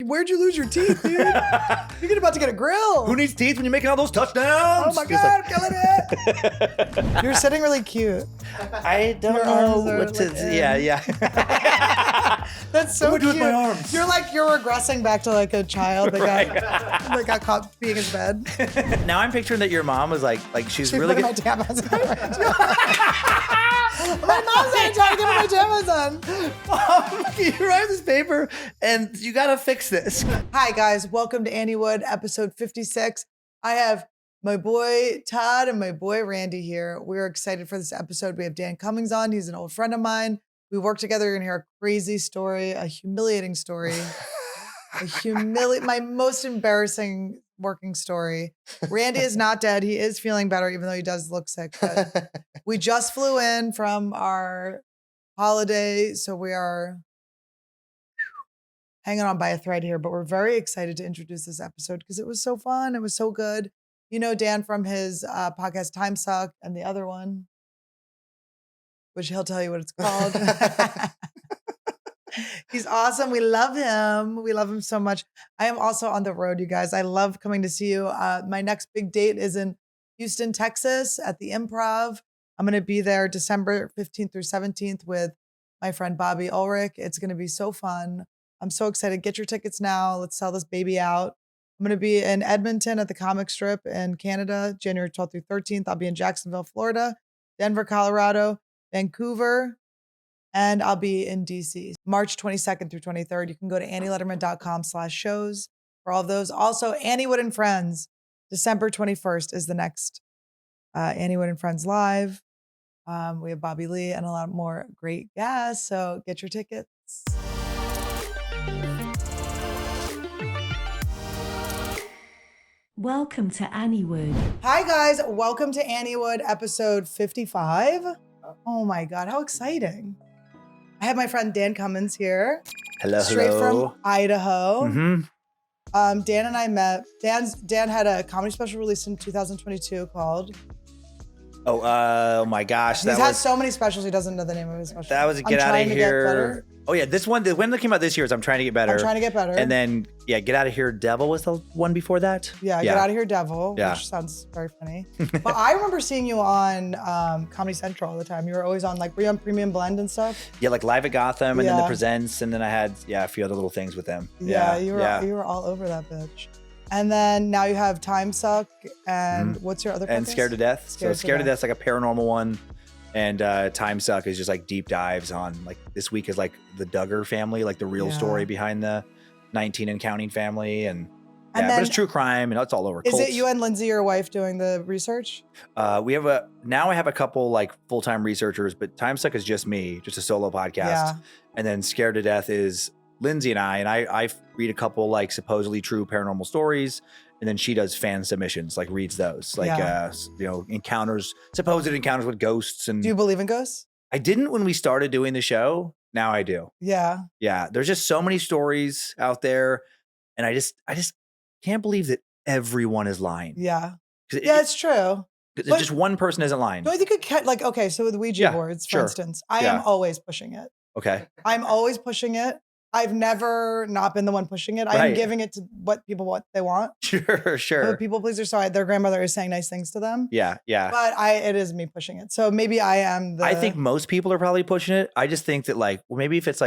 where'd you lose your teeth, dude? You're about to get a grill. Who needs teeth when you're making all those touchdowns? Oh my God, I'm killing it. You're sitting really cute. I don't Your know arms are what to. like in. Yeah. That's so What do I cute. do with my arms? You're regressing back to like a child that got caught being in bed. Now I'm picturing that your mom was like she's really Putting good. my tampons in my mom's like trying to give me my tampons on. You write this paper and you gotta fix this. Hi guys, welcome to Anniewood, episode 56. I have my boy Todd and my boy Randy here. We're excited for this episode. We have Dan Cummins on. He's an old friend of mine. We work together. You're gonna hear a crazy story, a humiliating story, my most embarrassing working story. Randy is not dead. He is feeling better, even though he does look sick. But we just flew in from our holiday, so we are hanging on by a thread here, but we're very excited to introduce this episode because it was so fun. It was so good. You know Dan from his podcast Timesuck and the other one, which he'll tell you what it's called. He's awesome. We love him. We love him so much. I am also on the road, you guys. I love coming to see you. My next big date is in Houston, Texas at the Improv. I'm going to be there December 15th through 17th with my friend Bobby Ulrich. It's going to be so fun. I'm so excited. Get your tickets now. Let's sell this baby out. I'm going to be in Edmonton at the Comic Strip in Canada, January 12th through 13th. I'll be in Jacksonville, Florida, Denver, Colorado, Vancouver, and I'll be in DC, March 22nd through 23rd. You can go to annielederman.com/shows for all of those. Also, Anniewood and Friends, December 21st is the next Anniewood and Friends Live. We have Bobby Lee and a lot more great guests, so get your tickets. Welcome to Anniewood. Hi guys, welcome to Anniewood, episode 55. Oh my God, how exciting. I have my friend Dan Cummins here. Hello, Straight hello. from Idaho. Mm-hmm. Dan and I met. Dan had a comedy special released in 2022 called. Oh my gosh. He's had so many specials, he doesn't know the name of his special. That was a Get Out of Here. Oh yeah, this one, the one that came out this year is I'm Trying to Get Better. I'm Trying to Get Better. And then, yeah, Get Out of Here Devil was the one before that. Yeah, Get Out of Here Devil, Yeah. which sounds very funny. But I remember seeing you on Comedy Central all the time. You were always on, were you on Premium Blend and stuff? Yeah, like Live at Gotham and then Yeah. The Presents, and then I had, a few other little things with them. Yeah, you were all over that bitch. And then now you have Timesuck and what's your other podcast? And Scared to Death. Scared to Death's like a paranormal one. And Timesuck is just like deep dives on, this week is like the Duggar family, like the real story behind the 19 and counting family. And then, but it's true crime and it's all over. Is cults. it you and Lindsay, your wife, doing the research? I have a couple full-time researchers, but Timesuck is just me, just a solo podcast. Yeah. And then Scared to Death is Lindsay and I read a couple supposedly true paranormal stories. And then she does fan submissions, reads those, supposed encounters with ghosts. And Do you believe in ghosts? I didn't when we started doing the show. Now I do. Yeah. Yeah. There's just so many stories out there. And I just can't believe that everyone is lying. Yeah. It's true. Just one person isn't lying. No, I think it can, so with Ouija boards, for instance, I am always pushing it. Okay. I'm always pushing it. I've never not been the one pushing it. I'm giving it to what they want. Sure. People pleaser, so their grandmother is saying nice things to them. Yeah. But it is me pushing it. So maybe I am I think most people are probably pushing it. I just think that maybe if it's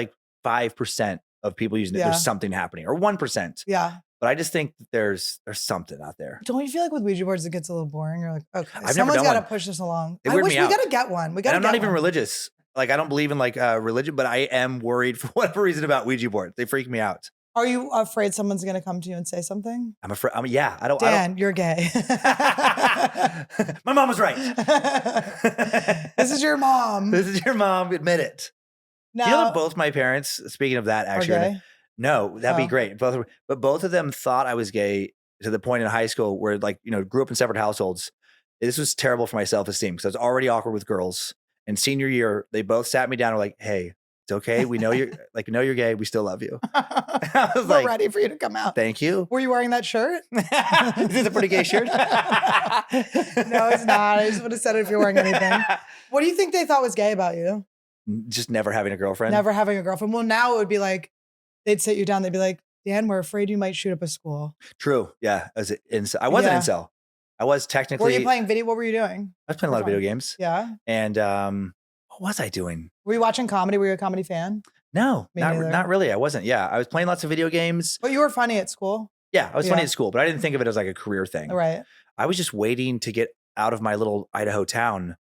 5% of people using it, there's something happening, or 1%. Yeah. But I just think that there's something out there. Don't you feel like with Ouija boards it gets a little boring? You're like, okay, someone's got to push this along. They I weird wish me we out. got to get one. And I'm not even religious. I don't believe in religion, but I am worried for whatever reason about Ouija boards. They freak me out. Are you afraid someone's going to come to you and say something? I'm afraid. Yeah. Dan, you're gay. My mom was right. This is your mom. This is your mom. Admit it. Now, You know that both my parents, speaking of that, actually, gay? no, that'd be great. But both of them thought I was gay to the point in high school where grew up in separate households. This was terrible for my self-esteem because I was already awkward with girls. And senior year, they both sat me down and were like, hey, it's okay. We know you're you're gay. We still love you. I was We're ready for you to come out. Thank you. Were you wearing that shirt? Is this a pretty gay shirt? No, it's not. I just would have said it if you're wearing anything. What do you think they thought was gay about you? Just never having a girlfriend. Never having a girlfriend. Well, now it would be they'd sit you down. They'd be like, Dan, we're afraid you might shoot up a school. True. Yeah. I was an incel. I was technically. Were you playing video? What were you doing? I was playing a lot of video games. Yeah. And what was I doing? Were you watching comedy? Were you a comedy fan? No, not really. I wasn't. Yeah. I was playing lots of video games. But you were funny at school. Yeah. I was funny at school, but I didn't think of it as like a career thing. Right. I was just waiting to get out of my little Idaho town.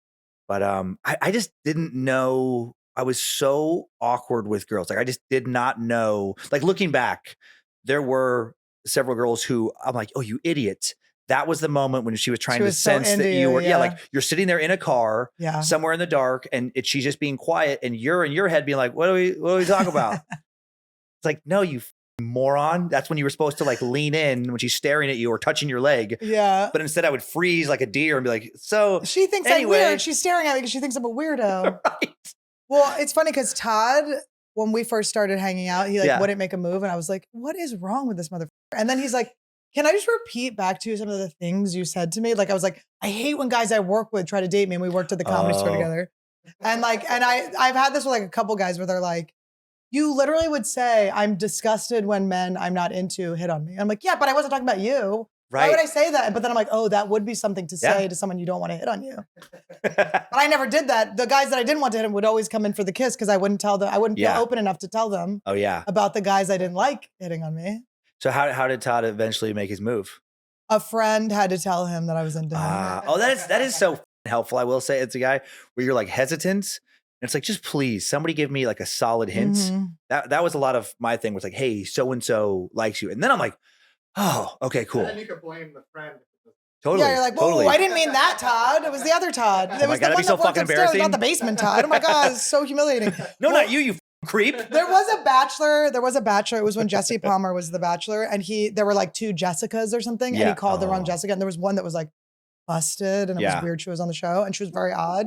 But I just didn't know. I was so awkward with girls. Like I just did not know. Like looking back, there were several girls who I'm like, oh, you idiot. That was the moment when she was trying to sense that you were, like you're sitting there in a car somewhere in the dark and she's just being quiet and you're in your head being like, what do we talk about? It's like, no, you moron. That's when you were supposed to like lean in when she's staring at you or touching your leg. Yeah. But instead I would freeze like a deer and be like, so she thinks anyway. I'm weird. She's staring at me because she thinks I'm a weirdo. Right. Well, it's funny because Todd, when we first started hanging out, he wouldn't make a move. And I was like, what is wrong with this motherfucker? And then he's like, can I just repeat back to you some of the things you said to me? Like, I was like, I hate when guys I work with try to date me and we worked at the comedy store together. And like, I've had this with like a couple guys where they're like, you literally would say, I'm disgusted when men I'm not into hit on me. I'm like, yeah, but I wasn't talking about you. Right. Why would I say that? But then I'm like, oh, that would be something to say to someone you don't want to hit on you. But I never did that. The guys that I didn't want to hit him would always come in for the kiss because I wouldn't tell them. I wouldn't feel open enough to tell them about the guys I didn't like hitting on me. So how did Todd eventually make his move? A friend had to tell him that I was into him. That is so helpful. I will say it's a guy where you're like hesitant. And it's like, just please, somebody give me like a solid hint. Mm-hmm. That was a lot of my thing was like, hey, so-and-so likes you. And then I'm like, oh, okay, cool. And then you could blame the friend. Totally. Yeah, you're like, whoa, I didn't mean that Todd. It was the other Todd. It was the one so fucking embarrassing. Not the basement Todd. Oh my God, it's so humiliating. No, not you creep. There was a bachelor. It was when Jesse Palmer was the bachelor. And there were like 2 Jessicas or something. And he called the wrong Jessica. And there was one that was like busted. And it was weird. She was on the show. And she was very odd.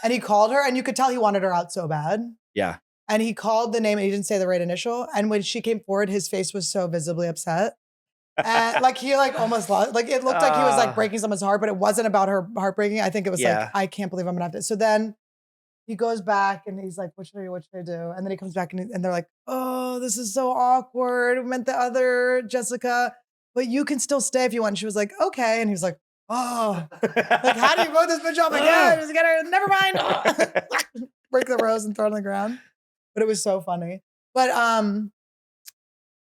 And he called her. And you could tell he wanted her out so bad. Yeah. And he called the name and he didn't say the right initial. And when she came forward, his face was so visibly upset. And like he like almost lost, like it looked like he was like breaking someone's heart, but it wasn't about her heartbreaking. I think it was like, I can't believe I'm gonna have to. So then he goes back and he's like, what should I do? And then he comes back and they're like, oh, this is so awkward. We meant the other Jessica, but you can still stay if you want. And she was like, okay. And he was like, oh, like, how do you vote this bitch off? Like, yeah, just get her, never mind. Break the rose and throw it on the ground. But it was so funny. But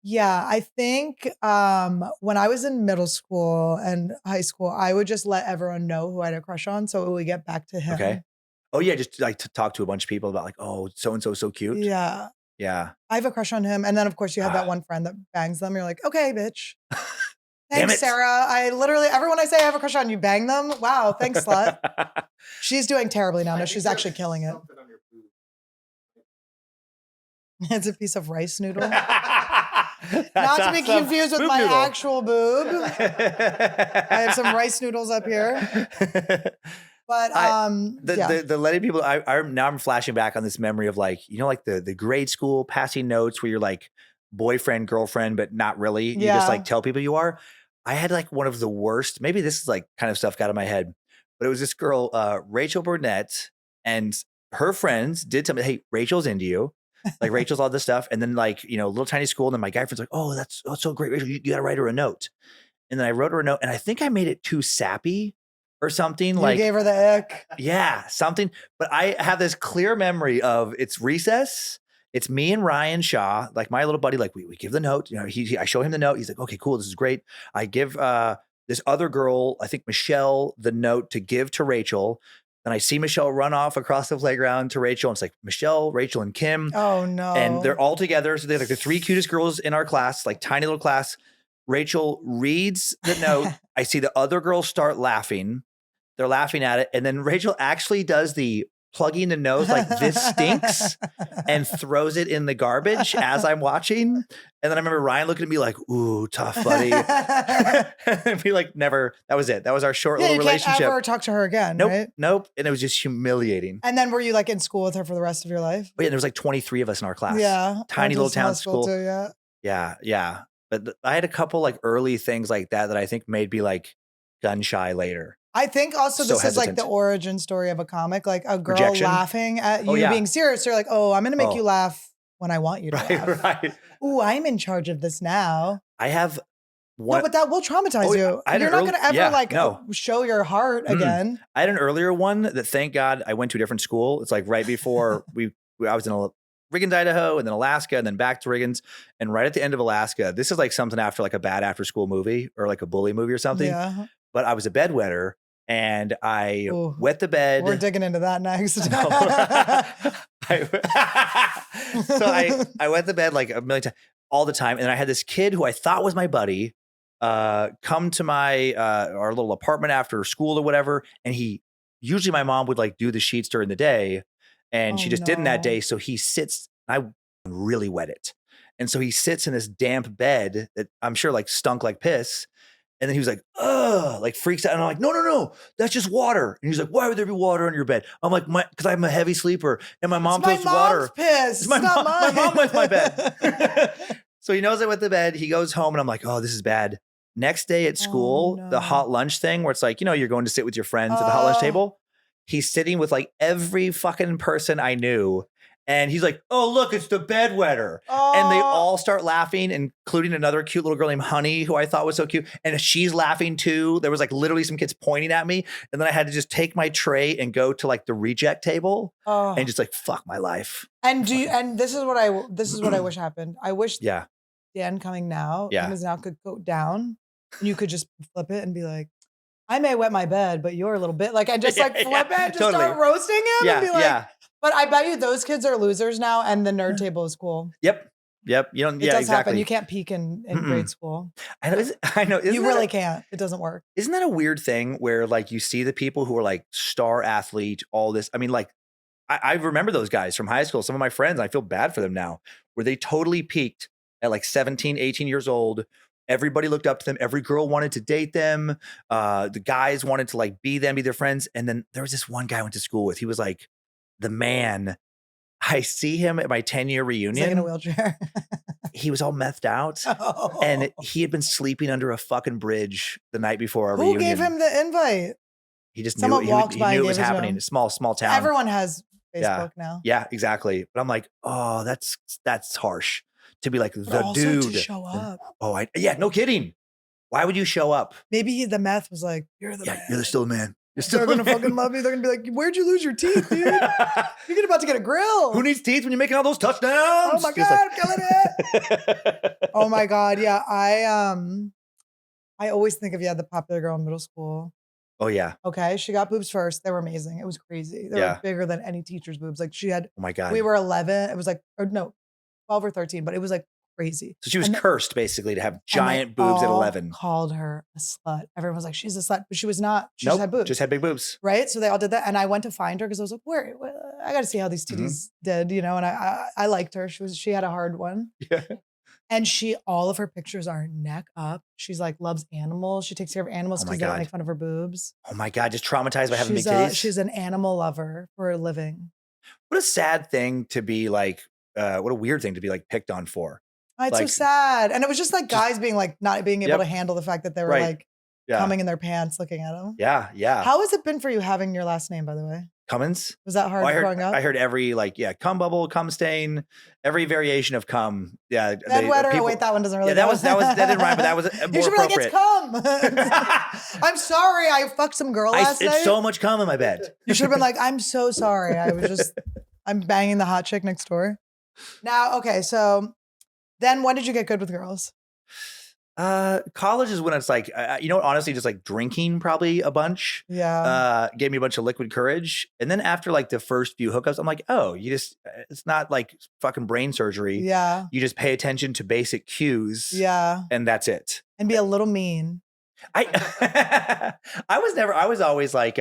yeah, I think when I was in middle school and high school, I would just let everyone know who I had a crush on so it would get back to him. Okay. Oh yeah, just like to talk to a bunch of people about like, oh, so-and-so so cute. Yeah. Yeah. I have a crush on him. And then of course you have that one friend that bangs them. You're like, okay, bitch. Thanks, Sarah. I literally, everyone I say I have a crush on, you bang them. Wow, thanks, slut. She's doing terribly now. No, she's actually killing it. It's a piece of rice noodle. Not to be confused with my actual boob. I have some rice noodles up here. But the letting people, now I'm flashing back on this memory of like, you know, like the grade school passing notes where you're like boyfriend, girlfriend, but not really. You just like tell people you are. I had like one of the worst, maybe this is like kind of stuff got in my head, but it was this girl, Rachel Burnett, and her friends did tell me, hey, Rachel's into you. Like Rachel's all this stuff. And then like, you know, little tiny school. And then my guy friend's like, oh, that's so great. Rachel, you got to write her a note. And then I wrote her a note and I think I made it too sappy or something. You gave her the ick. Yeah, something. But I have this clear memory of it's recess. It's me and Ryan Shaw, like my little buddy, like we give the note, you know, I show him the note. He's like, okay, cool. This is great. I give this other girl, I think Michelle, the note to give to Rachel. Then I see Michelle run off across the playground to Rachel. And it's like Michelle, Rachel, and Kim. Oh no. And they're all together. So they're like the 3 cutest girls in our class, like tiny little class. Rachel reads the note. I see the other girls start laughing. They're laughing at it. And then Rachel actually does the plugging the nose like this stinks and throws it in the garbage as I'm watching. And then I remember Ryan looking at me like, ooh, tough, buddy. And we like never, that was it. That was our short little relationship. You can't ever talk to her again, nope, right? Nope. And it was just humiliating. And then were you like in school with her for the rest of your life? But yeah, there was like 23 of us in our class. Yeah. Tiny little town school. Too, yeah. Yeah. Yeah. But I had a couple like early things like that I think made me like gun shy later. I think also this is like the origin story of a comic, like a girl Rejection. laughing at you being serious. You're like, oh, I'm going to make you laugh when I want you to laugh. Right. Ooh, I'm in charge of this now. I have No, one. but that will traumatize you. I had You're an not early- going to ever yeah, like no. show your heart Mm. again. I had an earlier one that thank God I went to a different school. It's like right before I was in Riggins, Idaho, and then Alaska, and then back to Riggins. And right at the end of Alaska, this is like something after like a bad after school movie or like a bully movie or something. Yeah. But I was a bedwetter and I Ooh, wet the bed. We're digging into that next. No. I wet the bed like a million times all the time. And I had this kid who I thought was my buddy come to my our little apartment after school or whatever. And usually my mom would like do the sheets during the day and she just didn't that day. So he sits, I really wet it. And so he sits in this damp bed that I'm sure like stunk like piss. And then he was like, ugh, like freaks out. And I'm like, no, that's just water. And he's like, why would there be water on your bed? I'm like, because I'm a heavy sleeper and my mom puts water. Piss. My mom wets my bed. So he knows I wet the bed. He goes home and I'm like, oh, this is bad. Next day at school, the hot lunch thing where it's like, you're going to sit with your friends at the hot lunch table. He's sitting with like every fucking person I knew. And he's like, oh, look, it's the bedwetter. And they all start laughing, including another cute little girl named Honey, who I thought was so cute. And she's laughing too. There was like literally some kids pointing at me. And then I had to just take my tray and go to like the reject table and just like, fuck my life. And this is what I wish happened. I wish Dan coming now could go down and you could just flip it and be like, I may wet my bed, but you're a little bit like, I just like flip it, just start roasting him and be like, but I bet you those kids are losers now and the nerd table is cool. Yep. You don't, it does happen. You can't peak in grade school. I know. You really can't. It doesn't work. Isn't that a weird thing where like you see the people who are like star athlete, all this? I mean, like I remember those guys from high school, some of my friends, I feel bad for them now, where they totally peaked at like 17, 18 years old. Everybody looked up to them. Every girl wanted to date them. The guys wanted to like be them, be their friends. And then there was this one guy I went to school with. He was like the man. I see him at my 10-year reunion. He's like in a wheelchair. He was all methed out. And he had been sleeping under a fucking bridge the night before our reunion. Who gave him the invite? He just Someone knew, walked he by knew and it was gave it to happening. him. Small town. Everyone has Facebook now. Yeah, exactly. But I'm like, oh, that's harsh to be like But the also dude. to show up. Oh, no kidding. Why would you show up? Maybe the meth was like, you're the man. You're still a man. They're gonna fucking love you. They're gonna be like, where'd you lose your teeth, dude? You're about to get a grill. Who needs teeth when you're making all those touchdowns? Oh my God, I'm killing it. Oh my God. Yeah. I always think of the popular girl in middle school. Oh yeah. Okay. She got boobs first. They were amazing. It was crazy. They were bigger than any teacher's boobs. Like she had, oh my God. We were 11. It was like, or no, 12 or 13, but it was like crazy. So she was cursed basically to have giant boobs at 11. Called her a slut. Everyone was like, she's a slut, but she was not. She just had boobs. Just had big boobs. Right. So they all did that. And I went to find her because I was like, where? I got to see how these titties did, and I liked her. She had a hard one. Yeah. And all of her pictures are neck up. She's like, loves animals. She takes care of animals because they don't make fun of her boobs. Oh my God. Just traumatized by having big titties. She's an animal lover for a living. What a sad thing to be like, what a weird thing to be like picked on for. Oh, it's so sad. And it was just like guys being like, not being able to handle the fact that they were like coming in their pants looking at them. Yeah. Yeah. How has it been for you having your last name, by the way? Cummins? Was that hard growing up? I heard every cum bubble, cum stain, every variation of cum. Yeah. Bedwetter. Wait, that one doesn't really. Yeah, that didn't rhyme, but that was more you should appropriate. Be like, it's cum. I'm sorry, I fucked some girl last night. It's so much cum in my bed. You should have been like, I'm so sorry. I'm banging the hot chick next door. Now, okay, so then when did you get good with girls? College is when it's like, honestly, just like drinking probably a bunch. Yeah. Gave me a bunch of liquid courage. And then after like the first few hookups, I'm like, oh, it's not like fucking brain surgery. Yeah. You just pay attention to basic cues. Yeah. And that's it. And be a little mean. I was always like,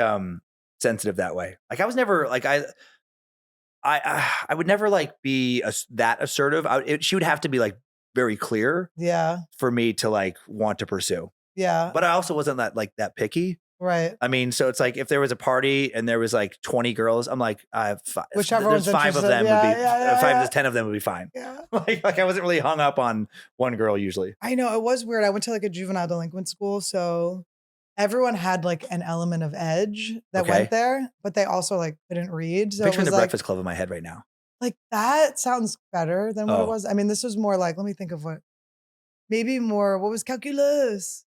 sensitive that way. Like I was never like, I would never like be that assertive. She would have to be like very clear for me to like want to pursue. Yeah. But I also wasn't that picky. Right. I mean, so it's like if there was a party and there was like 20 girls, I'm like, whichever one's five of them would be 5 to 10 of them would be fine. Yeah. like I wasn't really hung up on one girl usually. I know it was weird. I went to like a juvenile delinquent school, so everyone had like an element of edge that went there, but they also like couldn't read. So Picturing the Breakfast Club in my head right now. Like that sounds better than what it Oh. was. I mean, this was more like, let me think of what was calculus?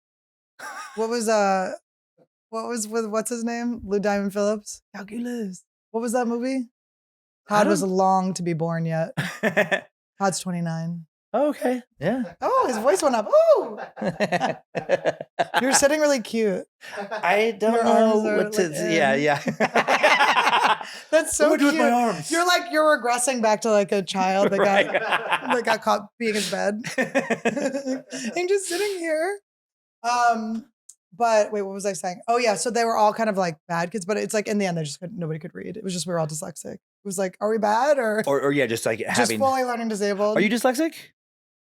What was with what's his name? Lou Diamond Phillips? Calculus. What was that movie? Todd was long to be born yet. Todd's 29. Okay. Yeah. Oh, his voice went up. Ooh. You're sitting really cute. I don't Your know arms are, what to. like, Yeah. That's so What do I cute. do with my arms? You're regressing back to like a child that Right. got caught being in bed. I'm just sitting here. But wait, what was I saying? Oh yeah, so they were all kind of like bad kids, but it's like in the end they just nobody could read. It was just we were all dyslexic. It was like, are we bad or yeah, just like just having. fully learning disabled? Are you dyslexic?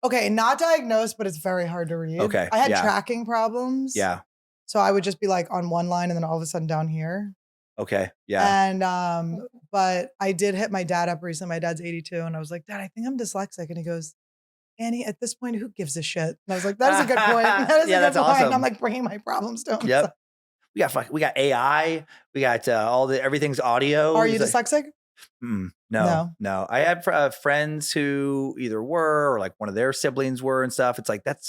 Okay, not diagnosed, but it's very hard to read. Okay, I had yeah. tracking problems. Yeah. So I would just be like on one line and then all of a sudden down here. Okay. Yeah. And but I did hit my dad up recently. My dad's 82, and I was like, Dad, I think I'm dyslexic. And he goes, Annie, at this point, who gives a shit? And I was like, that is a good point. That is Yeah, a good that's point. awesome. I'm like bringing my problems to him. Yep. We got AI. We got everything's audio. Are you dyslexic? No. I had friends who either were or like one of their siblings were and stuff. It's like that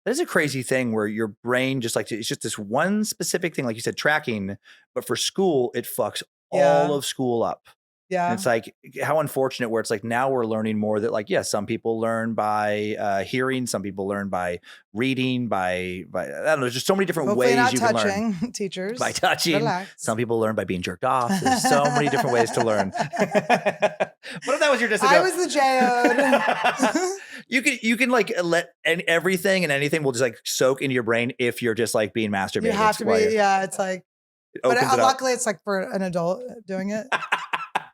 is a crazy thing where your brain just like it's just this one specific thing, like you said, tracking. But for school, it fucks all of school up. Yeah. And it's like how unfortunate where it's like now we're learning more that like, some people learn by hearing, some people learn by reading, by I don't know, there's just so many different Hopefully ways not you touching can learn. teachers. By touching. Relax. Some people learn by being jerked off. There's so many different ways to learn. What if that was your disability? I was the geode. You can like let everything and anything will just like soak into your brain if you're just like being masturbated. You have to be, it's like, but luckily it's like for an adult doing it.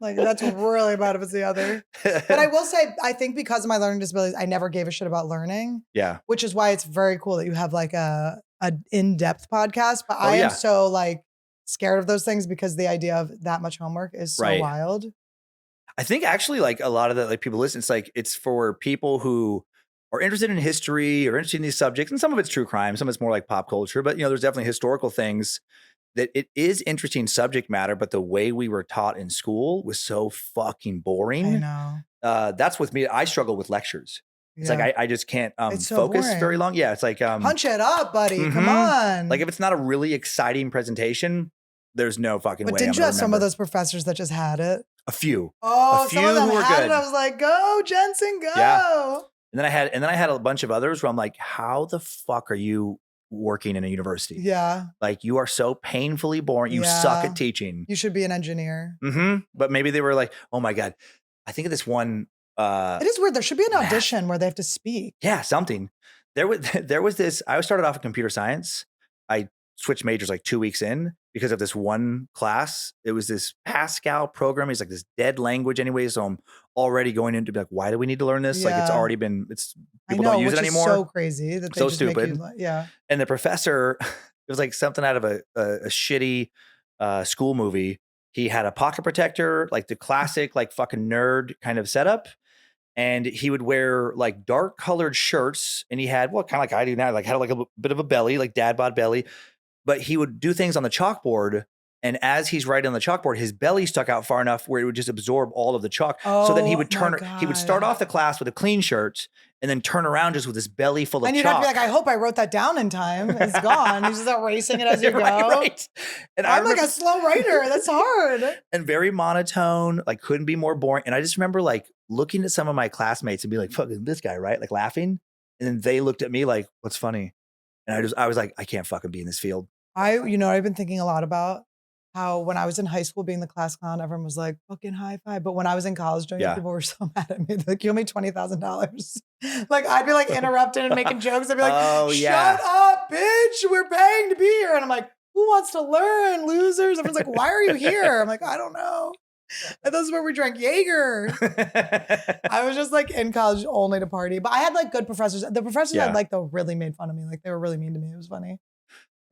Like that's really bad if it's the other. But I will say, I think because of my learning disabilities, I never gave a shit about learning. Yeah. Which is why it's very cool that you have like a in-depth podcast. But I am so like scared of those things because the idea of that much homework is so wild. I think actually like a lot of the like people listen, it's like it's for people who are interested in history or interested in these subjects. And some of it's true crime, some of it's more like pop culture, but there's definitely historical things that it is interesting subject matter, but the way we were taught in school was so fucking boring. I know. That's with me. I struggle with lectures. It's like I just can't so focus boring. very long. Yeah, it's like punch it up, buddy. Come on. Like if it's not a really exciting presentation, there's no fucking way. But didn't you have some of those professors that just had it? A few. Oh, a few some of them who were had good. it. I was like, go, Jensen, go. Yeah. And then I had a bunch of others where I'm like, how the fuck are you working in a university? Yeah. Like you are so painfully boring. You suck at teaching. You should be an engineer. But maybe they were like, oh my God. I think of this one. It is weird. There should be an audition where they have to speak. Yeah, something. There was this, I started off in computer science. I switched majors like 2 weeks in because of this one class. It was this Pascal program. It's like this dead language anyway. So I'm already going into be like, why do we need to learn this? Like it's already been, people don't use it anymore. So crazy that they so just stupid. Make you, And the professor, it was like something out of a shitty school movie. He had a pocket protector, like the classic, like fucking nerd kind of setup. And he would wear like dark colored shirts, and he had kind of like I do now, like had like a bit of a belly, like dad bod belly. But he would do things on the chalkboard, and as he's writing on the chalkboard, his belly stuck out far enough where it would just absorb all of the chalk. So then he would he would start off the class with a clean shirt, and then turn around just with his belly full of chalk. And you'd have to be like, I hope I wrote that down in time. It's gone. He's just erasing it as you go. Right. And I'm like a slow writer. That's hard. And very monotone, like couldn't be more boring. And I just remember like looking at some of my classmates and be like, fucking this guy, right? Like laughing. And then they looked at me like, what's funny? And I was like, I can't fucking be in this field. I've been thinking a lot about how when I was in high school being the class clown, everyone was like, fucking high five. But when I was in college doing it, people were so mad at me. They're like, you owe me $20,000. Like I'd be like interrupting and making jokes. I'd be like, shut up, bitch. We're paying to be here. And I'm like, who wants to learn? Losers. Everyone's like, why are you here? I'm like, I don't know. And this is where we drank Jaeger. I was just like in college only to party. But I had like good professors. The professors I liked though really made fun of me. Like they were really mean to me. It was funny.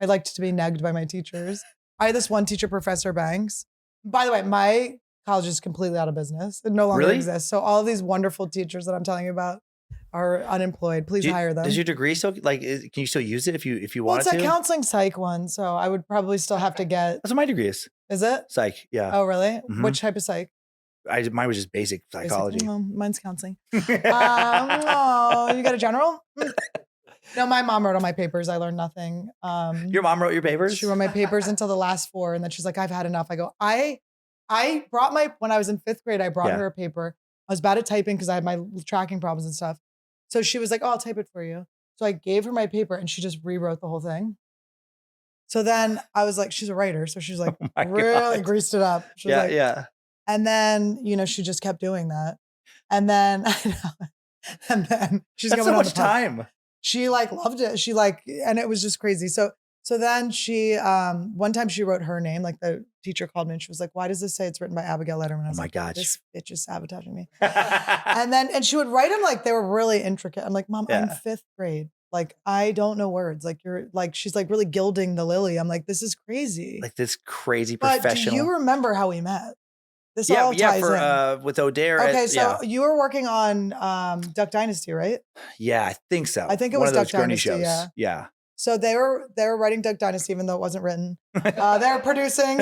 I liked to be negged by my teachers. I had this one teacher, Professor Banks. By the way, my college is completely out of business. It no longer exists. So all of these wonderful teachers that I'm telling you about are unemployed. Please hire them. Is your degree still can you still use it if you wanted to? Well, it's a counseling psych one, so I would probably still have to get. That's what my degree is. Is it? Psych, yeah. Oh, really? Which type of psych? Mine was just basic psychology. Well, mine's counseling. Oh, you got a general? No, my mom wrote all my papers. I learned nothing. Your mom wrote your papers? She wrote my papers until the last 4. And then she's like, I've had enough. I go, I brought when I was in 5th grade, I brought her a paper. I was bad at typing because I had my tracking problems and stuff. So she was like, oh, I'll type it for you. So I gave her my paper and she just rewrote the whole thing. So then I was like, she's a writer. So she's like, really greased it up. She was like, yeah. And then, she just kept doing that. And then, and then she's That's going so on much the pub. time. She loved it. She and it was just crazy. So then she, one time she wrote her name, like the teacher called me and she was like, why does this say it's written by Abigail Lederman? I was like, gosh. This bitch is sabotaging me. and she would write them like they were really intricate. I'm like, Mom, I'm 5th grade. Like, I don't know words. Like she's like really gilding the lily. I'm like, this is crazy. Like this crazy professional. But do you remember how we met? This all ties in. With O'Dare. Okay, so you were working on Duck Dynasty, right? Yeah, I think so. I think it One was of those Duck Dynasty. shows. Yeah. So they were writing Duck Dynasty, even though it wasn't written. They were producing.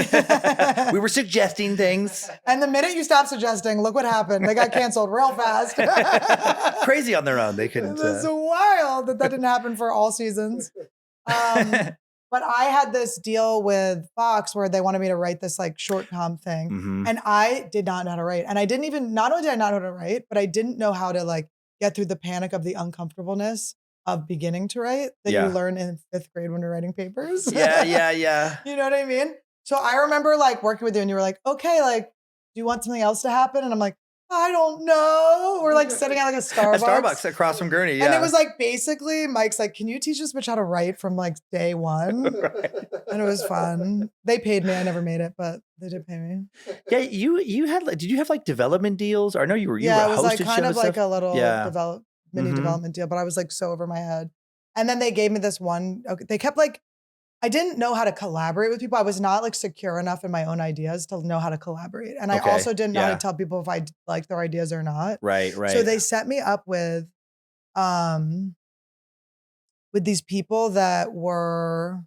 We were suggesting things. And the minute you stopped suggesting, look what happened. They got canceled real fast. Crazy on their own. They couldn't. It's wild that didn't happen for all seasons. But I had this deal with Fox where they wanted me to write this short com thing. Mm-hmm. And I did not know how to write. And I didn't even, not only did I not know how to write, but I didn't know how to get through the panic of the uncomfortableness of beginning to write that you learn in 5th grade when you're writing papers. Yeah. You know what I mean? So I remember working with you and you were like, okay, do you want something else to happen? And I'm like, I don't know. We're sitting at a Starbucks. A Starbucks across from Gurney. Yeah. And it was basically Mike's like, can you teach this bitch how to write from day one? Right. And it was fun. They paid me. I never made it, but they did pay me. Yeah. You had, did you have development deals? Or I know you were, it was kind of a little mini development deal, but I was so over my head. And then they gave me this one. Okay, they kept I didn't know how to collaborate with people. I was not secure enough in my own ideas to know how to collaborate. And I also didn't know how to tell people if I liked their ideas or not. Right. So they set me up with these people that were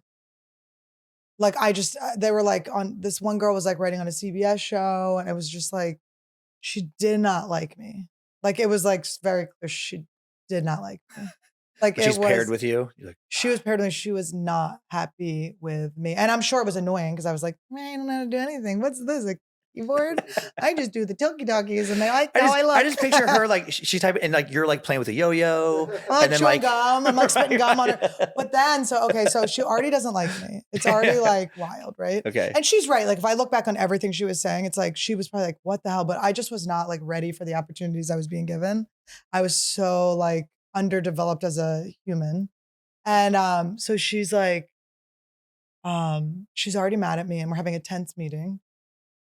they were on, this one girl was writing on a CBS show. And it was just she did not like me. It was very clear she did not like me. She's paired with you? She was paired with me. She was not happy with me. And I'm sure it was annoying because I was like, man, I don't know how to do anything. What's this? A keyboard? I just do the talkie-talkies and they how I look. I just picture her she's typing and you're playing with a yo-yo. I'm chewing gum. I'm spitting gum on her. But then, so she already doesn't like me. It's already wild, right? Okay. And she's right. If I look back on everything she was saying, it's she was probably what the hell? But I just was not ready for the opportunities I was being given. I was so underdeveloped as a human. And so she's she's already mad at me and we're having a tense meeting.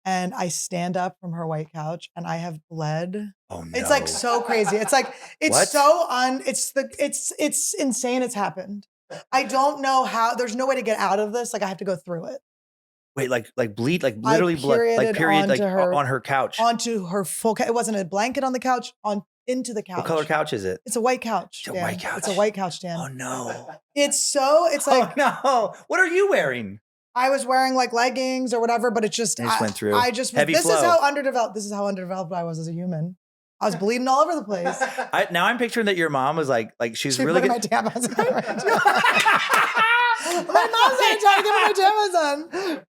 And I stand up from her white couch and I have bled. Oh no. It's so crazy. It's it's what? so it's insane it's happened. I don't know how, there's no way to get out of this. I have to go through it. Wait, bleed, literally blood, period, on her couch. Onto her full couch. It wasn't a blanket on the couch, into the couch. What color couch is it? It's a white couch. It's a white couch. It's a white couch, Dan. Oh no. It's oh no. What are you wearing? I was wearing leggings or whatever, but it just went through. Heavy flow. Is how underdeveloped. This is how underdeveloped I was as a human. I was bleeding all over the place. Now I'm picturing that your mom was she's really good. My tampons my mom said trying to give me my tampons on.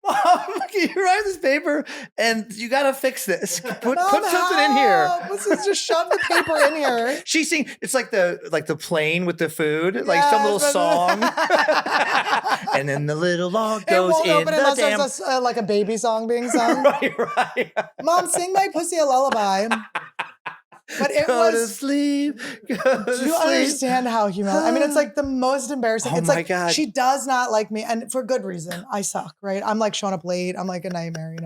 Mom, you write this paper and you gotta fix this. Put something in here. Let's just shove the paper in here. She's singing. It's the plane with the food, some little song. And then the little log goes in the dam. There's a baby song being sung. right. Mom, sing my pussy a lullaby. But it go to sleep. Do you understand how humiliating? I mean, it's the most embarrassing. It's my God. She does not like me, and for good reason. I suck, right? I'm showing up late. I'm a nightmare,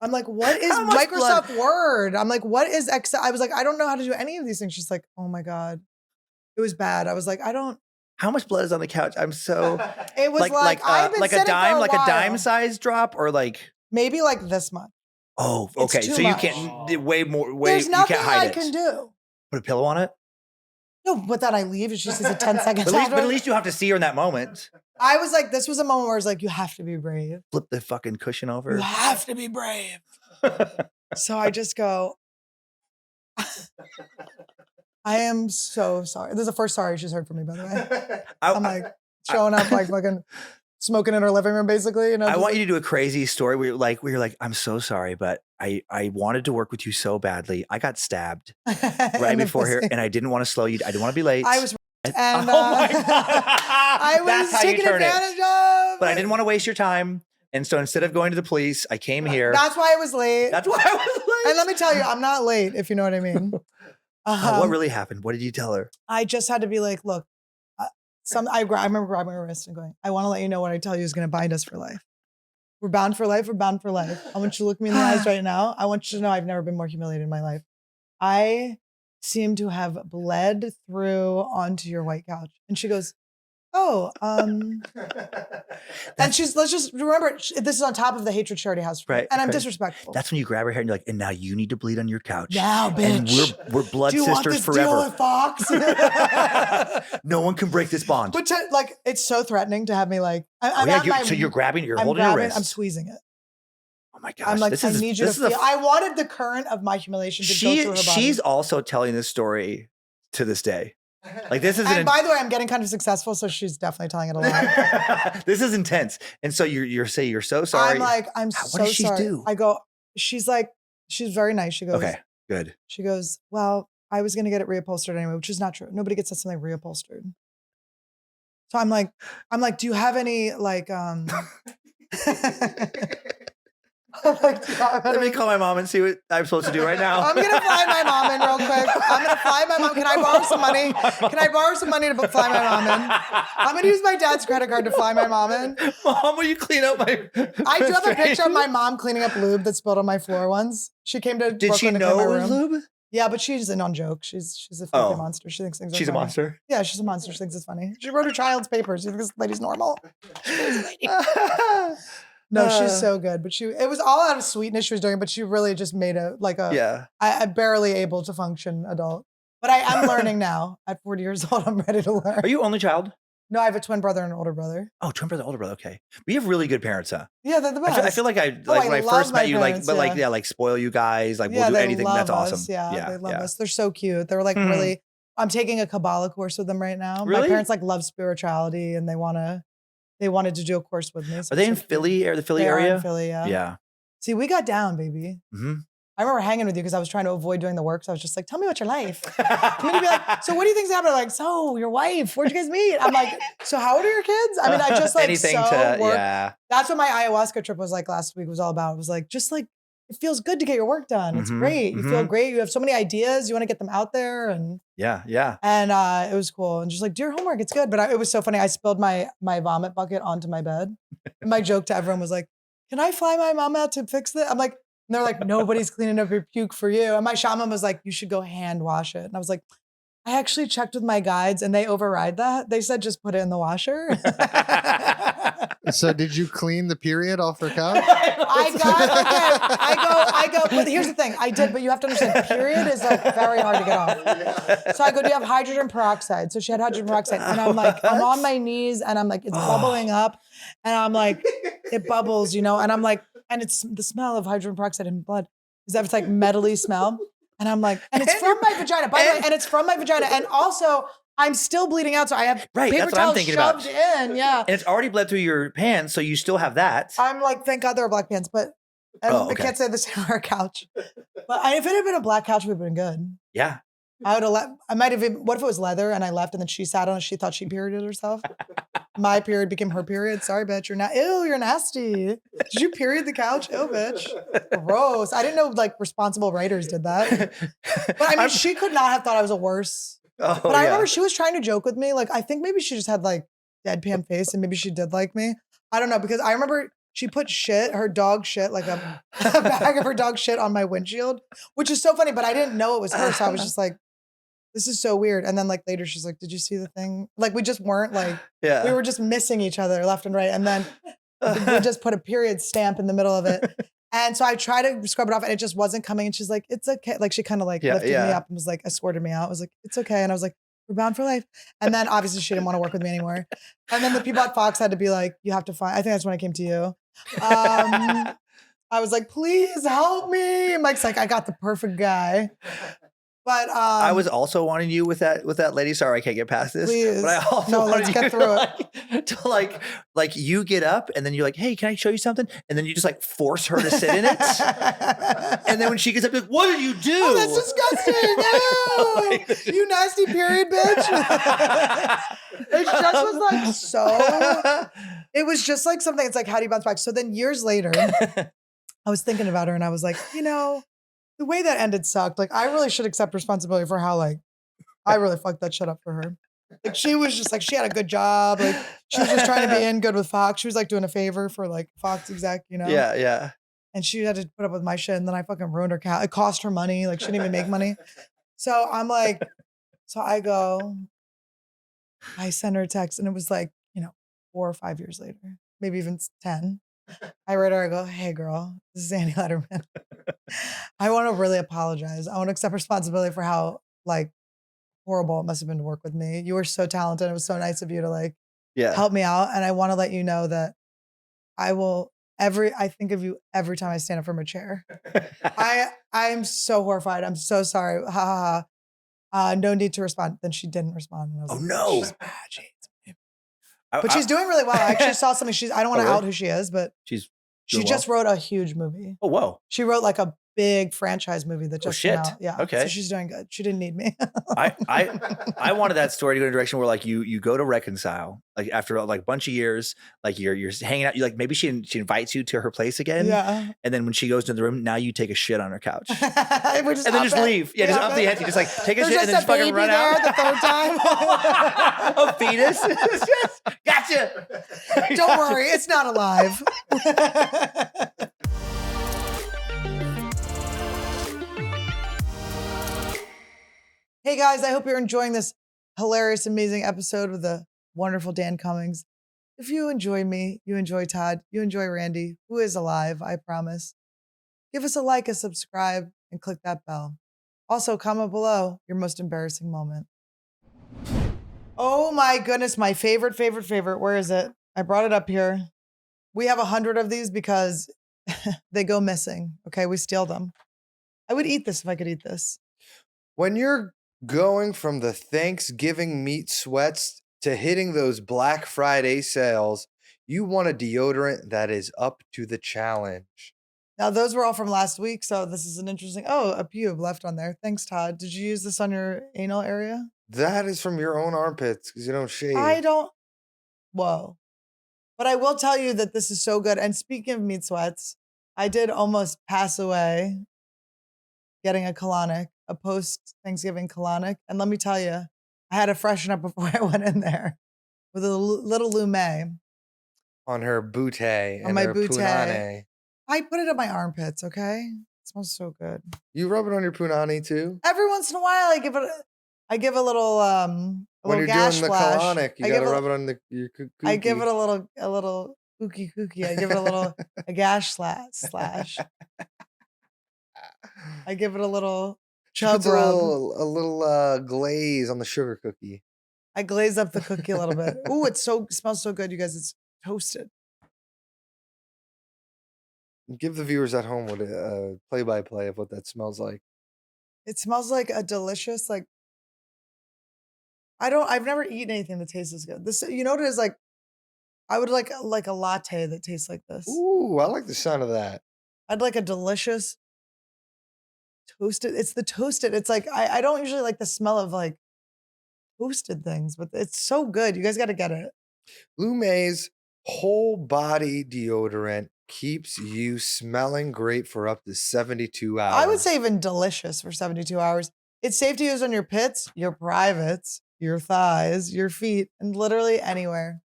I'm what is Microsoft Word? I'm what is Excel? I was I don't know how to do any of these things. She's oh my God. It was bad. I was I don't. How much blood is on the couch? I'm so. It was I've been a dime, a dime size drop, or maybe this much. Oh, okay. So you can't way more. There's nothing you can't hide I can do. Put a pillow on it. No, but then I leave and she says 10 seconds. But at least you have to see her in that moment. I was this was a moment where I was you have to be brave. Flip the fucking cushion over. You have to be brave. So I just go, I am so sorry. This is the first sorry she's heard from me, by the way. I'm like showing up like fucking smoking in her living room, basically. You know, I want like, you to do a crazy story where you're like, I'm so sorry, but I wanted to work with you so badly. I got stabbed right before here, and I didn't want to slow you. I didn't want to be late. I was and oh my God. I was taken advantage of. But I didn't want to waste your time. And so instead of going to the police, I came here. That's why I was late. That's why I was late. And let me tell you, I'm not late, if you know what I mean. What really happened? What did you tell her? I just had to be like, look, I remember grabbing her wrist and going, I want to let you know what I tell you is going to bind us for life. We're bound for life. We're bound for life. I want you to look me in the eyes right now. I want you to know I've never been more humiliated in my life. I seem to have bled through onto your white couch. And she goes, oh, and let's just remember, this is on top of the hatred she already has for me. And I'm disrespectful. That's when you grab her hair and you're like, and now you need to bleed on your couch. Now, bitch. And we're blood sisters forever. Deal with Fox? No one can break this bond. But like, it's so threatening to have me like, so you're grabbing, you're holding your wrist. I'm squeezing it. Oh my gosh. I'm like, I need you to feel. I wanted the current of my humiliation to go through her body. She's also telling this story to this day. Like this is, and by the way, I'm getting kind of successful, so she's definitely telling it a lot. This is intense, and so you're saying you're so sorry. I'm like, I'm so sorry. What does she do? I go, she's very nice. She goes, okay, good. She goes, well, I was gonna get it reupholstered anyway, which is not true. Nobody gets something reupholstered. So I'm like, do you have any like Let me call my mom and see what I'm supposed to do right now. I'm gonna fly my mom in real quick. I'm gonna fly my mom. Can I borrow some money? Can I borrow some money to fly my mom in? I'm gonna use my dad's credit card to fly my mom in. Mom, will you clean up my? I do have a picture of my mom cleaning up lube that spilled on my floor once. She came to. Did she know it was lube? Yeah, but she's in on joke. She's a fucking monster. She thinks things are funny. She's a monster? Yeah, she's a monster. She thinks it's funny. She wrote her child's papers. She thinks this lady's normal. No, she's so good. But it was all out of sweetness she was doing, but she really just made I barely able to function adult. But I am learning now. At 40 years old, I'm ready to learn. Are you only child? No, I have a twin brother and an older brother. Oh, twin brother, older brother. Okay. We have really good parents, huh? Yeah, they're the best. I feel like when I first met you, parents, like spoil you guys, like we'll do anything. That's awesome. Yeah, they love us. They're so cute. They're like really, I'm taking a Kabbalah course with them right now. Really? My parents like love spirituality and they wanted to do a course with me. So are they in Philly or the Philly area? Are in Philly, yeah. Yeah. See, we got down, baby. Mm-hmm. I remember hanging with you because I was trying to avoid doing the work. So I was just like, tell me about your life. And then you'd be like, so what do you think's happening? Like, so your wife, where'd you guys meet? I'm like, so how old are your kids? I mean, I just like anything work. Yeah. That's what my ayahuasca trip was like last week was all about. It was like, just like, it feels good to get your work done. It's great. You feel great. You have so many ideas. You want to get them out there. And yeah. And it was cool. And just like, do your homework. It's good. But it was so funny. I spilled my vomit bucket onto my bed. And my joke to everyone was like, can I fly my mom out to fix it? I'm like, and they're like, nobody's cleaning up your puke for you. And my shaman was like, you should go hand wash it. And I was like, I actually checked with my guides and they override that. They said, just put it in the washer. So did you clean the period off her couch? I go, but here's the thing. I did, but you have to understand, period is like very hard to get off. Yeah. So I go, do you have hydrogen peroxide? So she had hydrogen peroxide. And I'm like, I'm on my knees and I'm like, it's bubbling up. And I'm like, it bubbles, and I'm like, and it's the smell of hydrogen peroxide in blood. Is that it's like metally smell? And I'm like, and it's from my vagina, by the way, and it's from my vagina. And also, I'm still bleeding out, so I have paper towels shoved in. Yeah. And it's already bled through your pants, so you still have that. I'm like, thank God there are black pants, but I can't say this on our couch. But if it had been a black couch, it would have been good. Yeah. I would have left. I might have even, what if it was leather and I left and then she sat on it, she thought she perioded herself? My period became her period. Sorry, bitch. You're nasty. Did you period the couch? Ew, bitch. Gross. I didn't know like responsible writers did that. But I mean, she could not have thought I was a worse. But I remember she was trying to joke with me. Like, I think maybe she just had like deadpan face and maybe she did like me. I don't know, because I remember she put her dog shit, like a bag of her dog shit on my windshield, which is so funny, but I didn't know it was her. So I was just like, this is so weird. And then like later she's like, did you see the thing? Like we just weren't like, we were just missing each other left and right. And then we just put a period stamp in the middle of it. And so I tried to scrub it off and it just wasn't coming. And she's like, it's okay. Like she kind of like lifted me up and was like, escorted me out. I was like, it's okay. And I was like, we're bound for life. And then obviously she didn't want to work with me anymore. And then the people at Fox had to be like, you have to find, I think that's when I came to you. I was like, please help me. Mike's like, I got the perfect guy. But I was also wanting you with that lady. Sorry, I can't get past this. Please. But I also No, wanted let's you get through to like you get up and then you're like, hey, can I show you something? And then you just like force her to sit in it. And then when she gets up, like, what did you do? Oh, that's disgusting. No, you nasty period bitch. It just was like so. It was just like something. It's like, how do you bounce back? So then years later, I was thinking about her and I was like, the way that ended sucked. Like, I really should accept responsibility for how, like, I really fucked that shit up for her. Like, she was just like, she had a good job. Like, she was just trying to be in good with Fox. She was like doing a favor for like Fox exec, Yeah, yeah. And she had to put up with my shit. And then I fucking ruined her account. It cost her money. Like, she didn't even make money. So I'm like, I send her a text and it was like, 4 or 5 years later, maybe even 10. I write her, I go, hey girl, this is Annie Lederman. I want to really apologize. I want to accept responsibility for how like horrible it must have been to work with me. You were so talented. It was so nice of you to like help me out. And I want to let you know that I think of you every time I stand up from a chair. I'm so horrified. I'm so sorry. Ha ha ha. No need to respond. Then she didn't respond. And I was like, no. She's bad. She hates me. But she's doing really well. I actually saw something. I don't want to out who she is, but she just wrote a huge movie. Oh, whoa. She wrote like a big franchise movie that just came out. Yeah. Okay. So she's doing good. She didn't need me. I wanted that story to go in a direction where like you go to reconcile, like after like a bunch of years, like you're hanging out. You like maybe she invites you to her place again. Yeah. And then when she goes into the room, now you take a shit on her couch. And then just leave. Yeah, just up the ante. Just like take a shit and then just fucking run there out. the third time. A fetus. Gotcha. Don't worry, it's not alive. Hey guys, I hope you're enjoying this hilarious, amazing episode with the wonderful Dan Cummins. If you enjoy me, you enjoy Todd, you enjoy Randy, who is alive, I promise. Give us a like, a subscribe, and click that bell. Also, comment below your most embarrassing moment. Oh my goodness, my favorite. Where is it? I brought it up here. We have 100 of these because they go missing. Okay, we steal them. I would eat this if I could eat this. When you're going from the Thanksgiving meat sweats to hitting those Black Friday sales, you want a deodorant that is up to the challenge. Now, those were all from last week, so this is an interesting... Oh, a pube left on there. Thanks, Todd. Did you use this on your anal area? That is from your own armpits because you don't shave. I don't... Whoa. But I will tell you that this is so good. And speaking of meat sweats, I did almost pass away getting a colonic, a post-Thanksgiving colonic. And let me tell you, I had to freshen up before I went in there with a little Lume. On her bootay. On my her bootay. punani. I put it on my armpits, okay? It smells so good. You rub it on your punani too? Every once in a while, I give a little when you're gash doing the flash. colonic, you gotta rub it on your cookie. I give it a little kooky. I give it a gash slash. I give it a little chub rub. A little glaze on the sugar cookie. I glaze up the cookie a little bit. Ooh, it smells so good, you guys. It's toasted. Give the viewers at home what a play-by-play of what that smells like. It smells like a delicious, like, I've never eaten anything that tastes as good. This, you know what it is like? I would like a latte that tastes like this. Ooh, I like the sound of that. I'd like a delicious toasted. It's the toasted. It's like, I don't usually like the smell of like toasted things, but it's so good. You guys got to get it. Lume's whole body deodorant keeps you smelling great for up to 72 hours. I would say even delicious for 72 hours. It's safe to use on your pits, your privates, your thighs, your feet, and literally anywhere.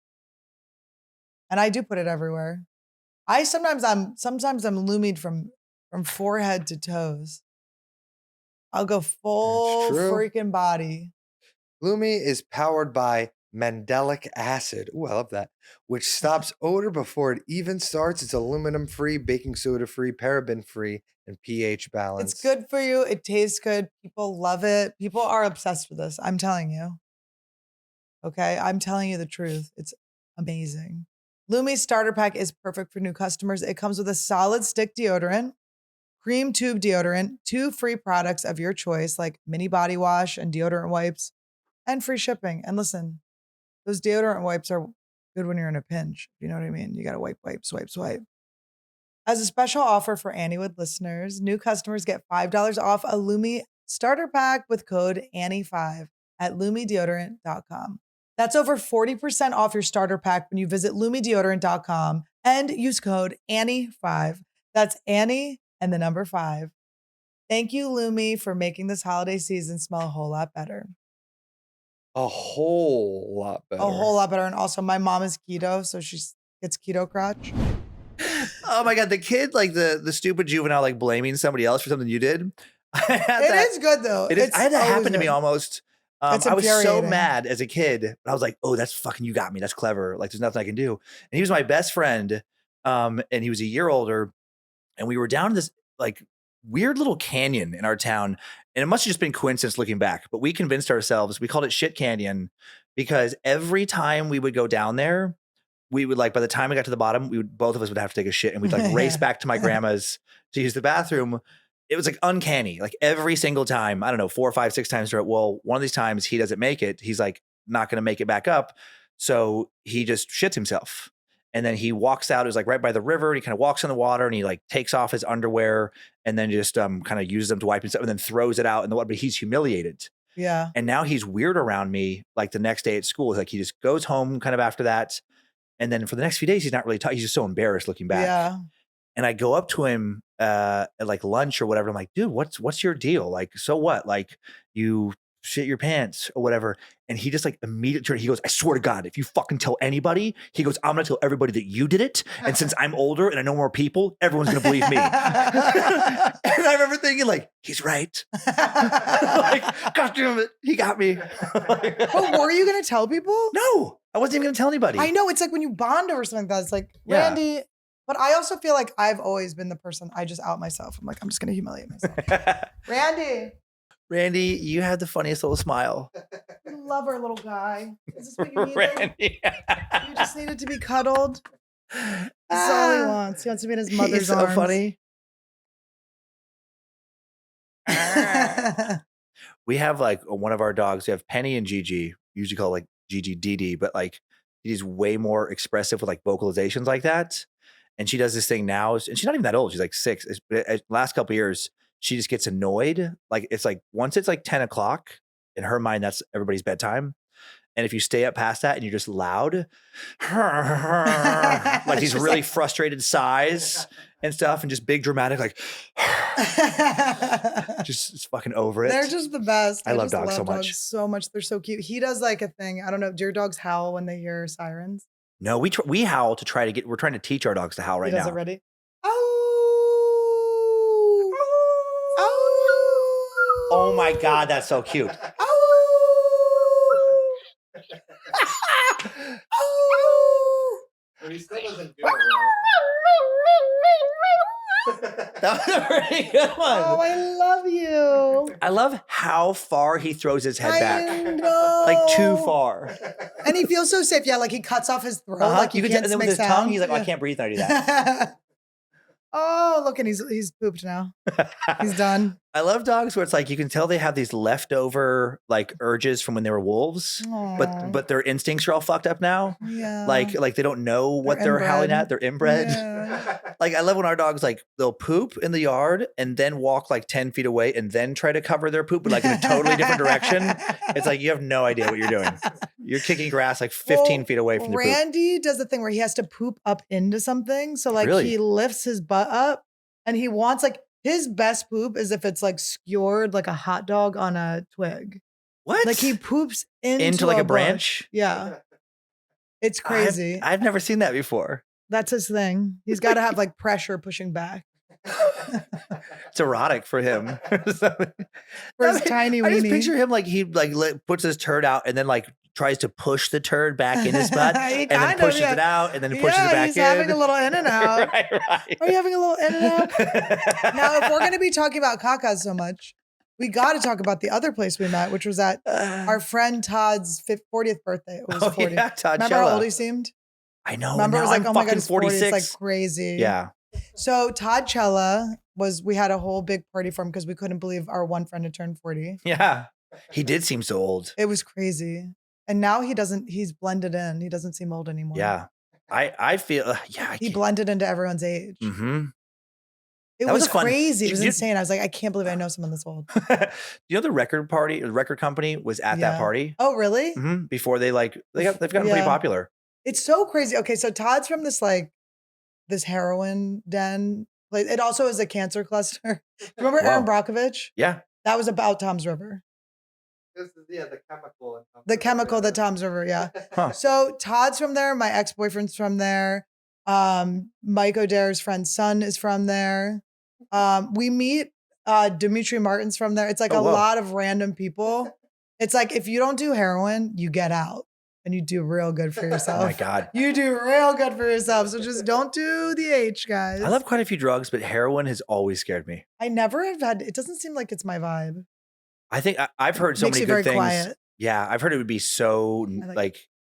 And I do put it everywhere. Sometimes I'm lumied from forehead to toes. I'll go full freaking body. Lume is powered by mandelic acid. Ooh, I love that. Which stops odor before it even starts. It's aluminum-free, baking soda-free, paraben-free, and pH balanced. It's good for you. It tastes good. People love it. People are obsessed with this. I'm telling you. Okay? I'm telling you the truth. It's amazing. Lume starter pack is perfect for new customers. It comes with a solid stick deodorant, cream tube deodorant, 2 free products of your choice, like mini body wash and deodorant wipes, and free shipping. And listen, those deodorant wipes are good when you're in a pinch. You know what I mean? You got to wipe, swipe, swipe. As a special offer for Anniewood listeners, new customers get $5 off a Lume starter pack with code Annie5 at lumedeodorant.com. That's over 40% off your starter pack when you visit lumedeodorant.com and use code Annie5. That's Annie and the number 5. Thank you, Lume, for making this holiday season smell a whole lot better. A whole lot better. A whole lot better. And also, my mom is keto, so she gets keto crotch. Oh my God, the kid, like the stupid juvenile, like blaming somebody else for something you did. It is good though. It is. I had that happen to me good. almost. I was so infuriating. mad as a kid, but I was like, oh, that's fucking, you got me. That's clever. Like there's nothing I can do. And he was my best friend. And he was a year older. And we were down in this like weird little canyon in our town. And it must have just been coincidence looking back, but we convinced ourselves, we called it Shit Canyon because every time we would go down there, we would like, by the time we got to the bottom, both of us would have to take a shit and we'd like race back to my grandma's to use the bathroom. It was like uncanny, like every single time, I don't know, 4, 5, 6 times. Well, one of these times he doesn't make it. He's like not going to make it back up. So he just shits himself. And then he walks out. It was like right by the river. And he kind of walks in the water and he like takes off his underwear and then just kind of uses them to wipe himself and then throws it out in the water. But he's humiliated. Yeah. And now he's weird around me. Like the next day at school, like he just goes home kind of after that. And then for the next few days, he's not really talking. He's just so embarrassed looking back. Yeah. And I go up to him at like lunch or whatever. I'm like, dude, what's your deal? Like, so what? Like you shit your pants or whatever. And he just like immediately, he goes, I swear to God, if you fucking tell anybody, he goes, I'm going to tell everybody that you did it. And since I'm older and I know more people, everyone's going to believe me. And I remember thinking like, he's right. Like, God damn it. He got me. But were you going to tell people? No, I wasn't even going to tell anybody. I know. It's like when you bond over something like that, it's like, Yeah. Randy. But I also feel like I've always been the person, I just out myself. I'm like, I'm just going to humiliate myself. Randy, you had the funniest little smile. I love our little guy. Is this what you needed? Randy. You just needed to be cuddled. That's all he wants. He wants to be in his mother's He's so arms. funny. We have like one of our dogs. We have Penny and Gigi. We usually call it like Gigi DD, but like he's way more expressive with like vocalizations like that. And she does this thing now, and she's not even that old. She's like 6. Last couple of years, she just gets annoyed. Like it's like once it's like 10 o'clock in her mind, that's everybody's bedtime. And if you stay up past that and you're just loud, like these really frustrated sighs and stuff, and just big dramatic, like just fucking over it. They're just the best. I love just dogs so much. So much. They're so cute. He does like a thing. I don't know. Do your dogs howl when they hear sirens? No, we howl to try to get. We're trying to teach our dogs to howl right He does now. it ready? Oh. Oh. Oh my God, that's so cute. But he still doesn't do it That was a pretty good one. Oh, I love you. I love how far he throws his head back. I know. Like too far. And he feels so safe. Yeah, like he cuts off his throat. Like Like you can tell, and then with his tongue, he's like, oh, I can't breathe when I do that. Oh, look, and he's pooped now. He's done. I love dogs where it's like you can tell they have these leftover like urges from when they were wolves, Aw. but their instincts are all fucked up now. Yeah. Like they don't know what they're howling inbred. at. They're inbred. Yeah. Like I love when our dogs like they'll poop in the yard and then walk like 10 feet away and then try to cover their poop, but like in a totally different direction. It's like you have no idea what you're doing. You're kicking grass like 15 feet away from the poop. Randy does the thing where he has to poop up into something. So like Really? he lifts his butt up and he wants like his best poop is if it's like skewered like a hot dog on a twig. What? Like he poops into like a bush. branch? Yeah. It's crazy. I've never seen that before. That's his thing. He's got to have like pressure pushing back. It's erotic for him. For his tiny I just weenie. picture him like he like puts his turd out and then like tries to push the turd back in his butt He and then kind of, pushes yeah. it out and then pushes it back he's in. having a little in and out. right. Are you having a little in and out? Now, if we're going to be talking about cacas so much, we got to talk about the other place we met, which was at our friend Todd's 40th birthday. It was 40. Yeah, Todd Remember how Shella. old he seemed? I know. Remember, it Now was like, I'm oh my God, fucking he's 40. It's 46. like crazy. Yeah. So Todd Cella we had a whole big party for him because we couldn't believe our one friend had turned 40. Yeah. He did seem so old. It was crazy. And now he's blended in. He doesn't seem old anymore. Yeah. I feel, He blended into everyone's age. Mm-hmm. It That was was a fun- crazy. It was you- insane. I was like, I can't believe I know someone this old. You know, the record company was at that Yeah. party. Oh, really? Mm-hmm. Before they've gotten pretty Yeah. popular. It's so crazy. Okay, so Todd's from this heroin den place. It also is a cancer cluster. Remember Aaron Wow. Brockovich? Yeah. That was about Tom's River. This is the chemical. The chemical that Tom's River, yeah. Huh. So Todd's from there. My ex-boyfriend's from there. Mike O'Dare's friend's son is from there. We meet Dimitri Martin's from there. It's like Oh, a whoa. lot of random people. It's like if you don't do heroin, you get out and you do real good for yourself. Oh my God. You do real good for yourself. So just don't do the H, guys. I love quite a few drugs, but heroin has always scared me. I never have had. It doesn't seem like it's my vibe. I think I've heard so Makes many you good very things. quiet. Yeah, I've heard it would be so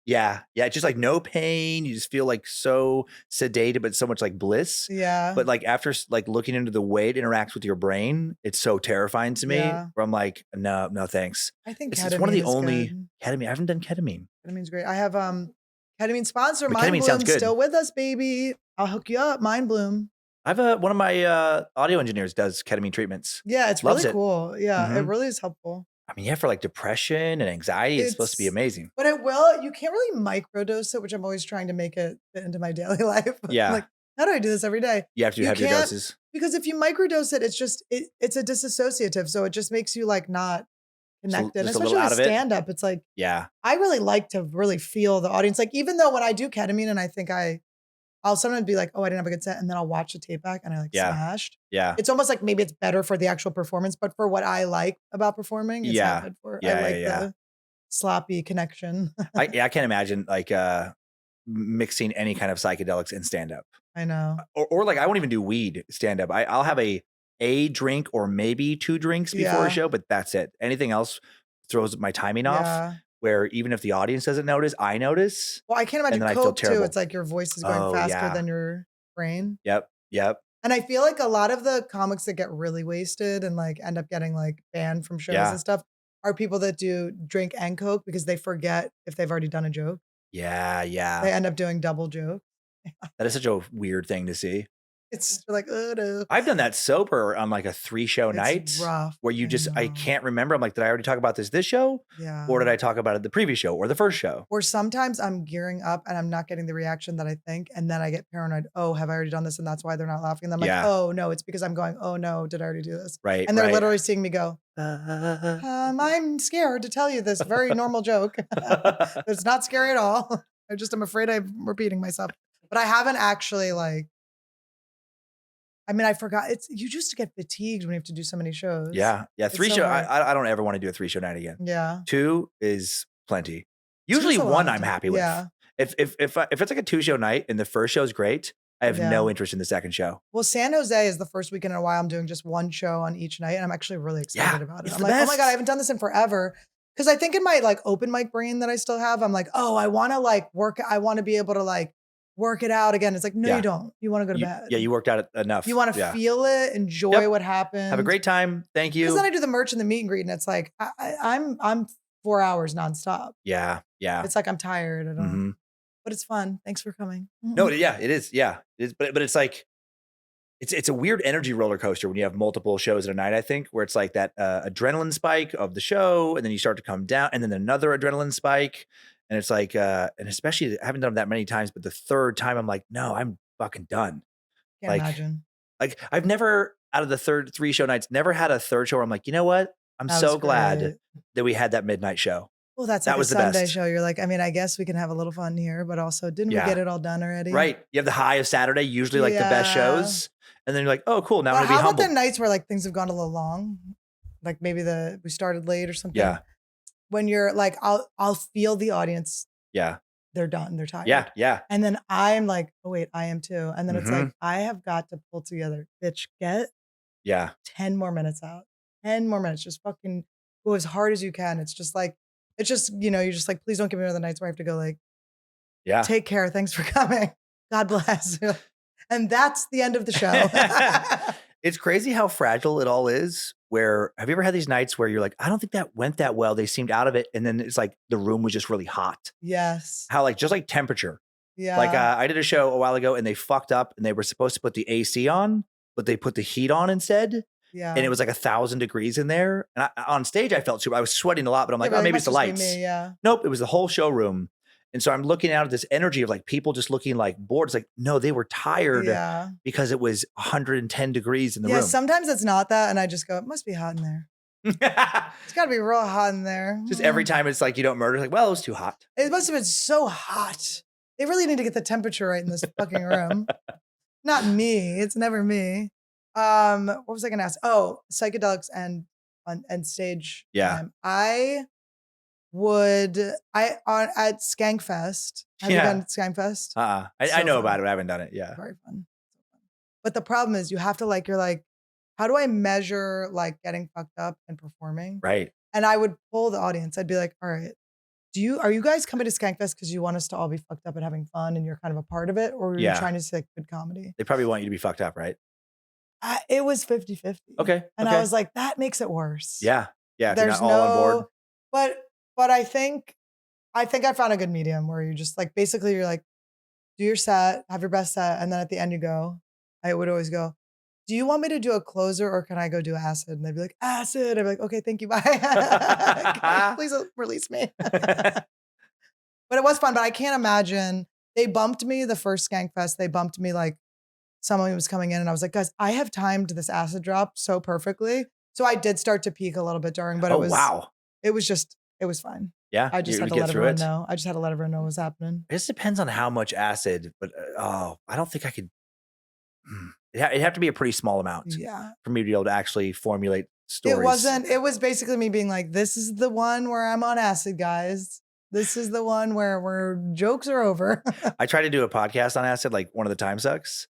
yeah, just like no pain. You just feel like so sedated, but so much like bliss. Yeah. But like after like looking into the way it interacts with your brain, it's so terrifying to me. Yeah. Where I'm like, no, thanks. I think It's ketamine one of the is only good. ketamine. I haven't done ketamine. Ketamine's great. I have ketamine sponsor. But Mind ketamine sounds Bloom good. still with us, baby. I'll hook you up. Mind Bloom. I have one of my audio engineers does ketamine treatments. Yeah, it's Loves really it. cool. Yeah, it Mhm. really is helpful. I mean, yeah, for like depression and anxiety, it's supposed to be It's- amazing. But you can't really microdose it, which I'm always trying to make it fit into my daily life. Yeah. Like, how do I do this every day? You have to do You heavier can't- doses. Because if you microdose it, it's a disassociative. So it just makes you like not connected. just a Especially little with out of it? stand-up. It's like, Yeah. I really like to really feel the audience. Like, even though when I do ketamine and I think I'll sometimes be like, oh, I didn't have a good set. And then I'll watch the tape back and I Yeah. smashed. Yeah. It's almost like maybe it's better for the actual performance, but for what I like about performing, it's Yeah. not good for. Yeah, I like yeah. the sloppy connection. I can't imagine like mixing any kind of psychedelics in stand up. I know. Or like I won't even do weed stand up. I'll have a drink or maybe 2 drinks before Yeah. a show, but that's it. Anything else throws my timing off. Yeah. Where even if the audience doesn't notice, I notice. Well, I can't imagine then I feel coke too. terrible. It's like your voice is going Oh, faster yeah. than your brain. Yep. And I feel like a lot of the comics that get really wasted and like end up getting like banned from shows Yeah. and stuff are people that do drink and coke because they forget if they've already done a joke. Yeah. They end up doing double joke. That is such a weird thing to see. It's like, oh no. I've done that sober on like a 3-show night It's rough. where you I know. can't remember. I'm like, did I already talk about this show? Yeah. Or did I talk about it the previous show or the first show? Or sometimes I'm gearing up and I'm not getting the reaction that I think. And then I get paranoid. Oh, have I already done this? And that's why they're not laughing. And I'm Yeah. like, oh no, it's because I'm going, oh no, did I already do this? Right. And they're right. literally seeing me go, I'm scared to tell you this very normal joke. It's not scary at all. I'm afraid I'm repeating myself. But I haven't actually I forgot. You just get fatigued when you have to do so many shows. Yeah. It's 3 so show. hard. I don't ever want to do a 3-show night again. Yeah. 2 is plenty. Usually Two's a 1 lot. I'm happy with. Yeah. If it's like a 2-show night and the first show is great, I have Yeah. no interest in the second show. Well, San Jose is the first weekend in a while I'm doing just one show on each night. And I'm actually really excited about it. it's I'm the like, oh my best. God, I haven't done this in forever. Because I think in my open mic brain that I still have, I'm like, oh, I want to I want to be able to work it out again. It's like, no, Yeah. you don't. You want to go to You- bed. yeah, you worked out enough. You want to Yeah. feel it, enjoy Yep. what happened. Have a great time. Thank Because you. then I do the merch and the meet and greet, and it's like I'm 4 hours nonstop. Yeah. It's like I'm tired. I don't. Mhm. But it's fun. Thanks for coming. No, yeah, it is. Yeah, it is. But it's like it's a weird energy roller coaster when you have multiple shows in a night. I think where it's like that adrenaline spike of the show, and then you start to come down, and then another adrenaline spike, and it's like, and especially I haven't done that many times, but the third time I'm like, no, I'm fucking done. Can't like- imagine. Like I've never out of the 3 show nights, never had a third show where I'm like, you know what? I'm That so was glad great. that we had that midnight show. Well, that's that like was a the Sunday best. show. You're like, I guess we can have a little fun here, but also didn't Yeah. we get it all done already? Right. You have the high of Saturday, usually like the best Yeah. shows. And then you're like, oh, cool. Now Well, I'm how going to be about humble. the nights where things have gone a little long? Like maybe we started late or something. Yeah. When you're like, I'll feel the audience. Yeah. They're done. They're tired. Yeah. Yeah. And then I'm like, oh wait, I am too. And then it's Mm-hmm. like, I have got to pull together. Bitch, get Yeah. 10 more minutes out. 10 more minutes. Just fucking go as hard as you can. It's just you're just like, please don't give me another nights where I have to go Yeah. Take care. Thanks for coming. God bless. And that's the end of the show. It's crazy how fragile it all is. Where have you ever had these nights where you're like, I don't think that went that well. They seemed out of it. And then it's like the room was just really hot. Yes. How like just like temperature. Yeah. Like I did a show a while ago and they fucked up and they were supposed to put the AC on, but they put the heat on instead. Yeah. And it was like 1,000 degrees in there. And on stage, I felt super, I was sweating a lot, but I'm like, but oh, it maybe it's must the just be lights. me, yeah. Nope. It was the whole showroom. And so I'm looking out at this energy of like people just looking like bored. It's like, no, they were tired because it was 110 degrees in the room. Sometimes it's not that. And I just go, it must be hot in there. It's got to be real hot in there. Just every time it's like you don't murder. Like, well, it was too hot. It must have been so hot. They really need to get the temperature right in this fucking room. Not me. It's never me. What was I going to ask? Oh, psychedelics and stage time. I would at Skankfest. Have you done Skankfest? I know about it, but I haven't done it. Yeah. Very fun. But the problem is you have to you're like, how do I measure like getting fucked up and performing? Right. And I would poll the audience. I'd be like, all right, are you guys coming to Skankfest because you want us to all be fucked up and having fun and you're kind of a part of it? Or are you trying to see like good comedy? They probably want you to be fucked up, right? It was 50-50. Okay. And I was like, that makes it worse. Yeah. Yeah. There's all on board. But I think I found a good medium where you just like, basically you're like, do your set, have your best set. And then at the end you go, I would always go, do you want me to do a closer or can I go do acid? And they'd be like, acid. I'd be like, okay, thank you. Bye. Please release me. But it was fun. But I can't imagine. They bumped me the first Skankfest. They bumped me like someone was coming in and I was like, guys, I have timed this acid drop so perfectly. So I did start to peak a little bit during, but it was fine. Yeah. I just had to let everyone know. I just had to let everyone know what was happening. It just depends on how much acid, but I don't think I could. It'd have to be a pretty small amount for me to be able to actually formulate stories. It was basically me being like, this is the one where I'm on acid, guys. This is the one where jokes are over. I tried to do a podcast on acid, like one of the Timesucks,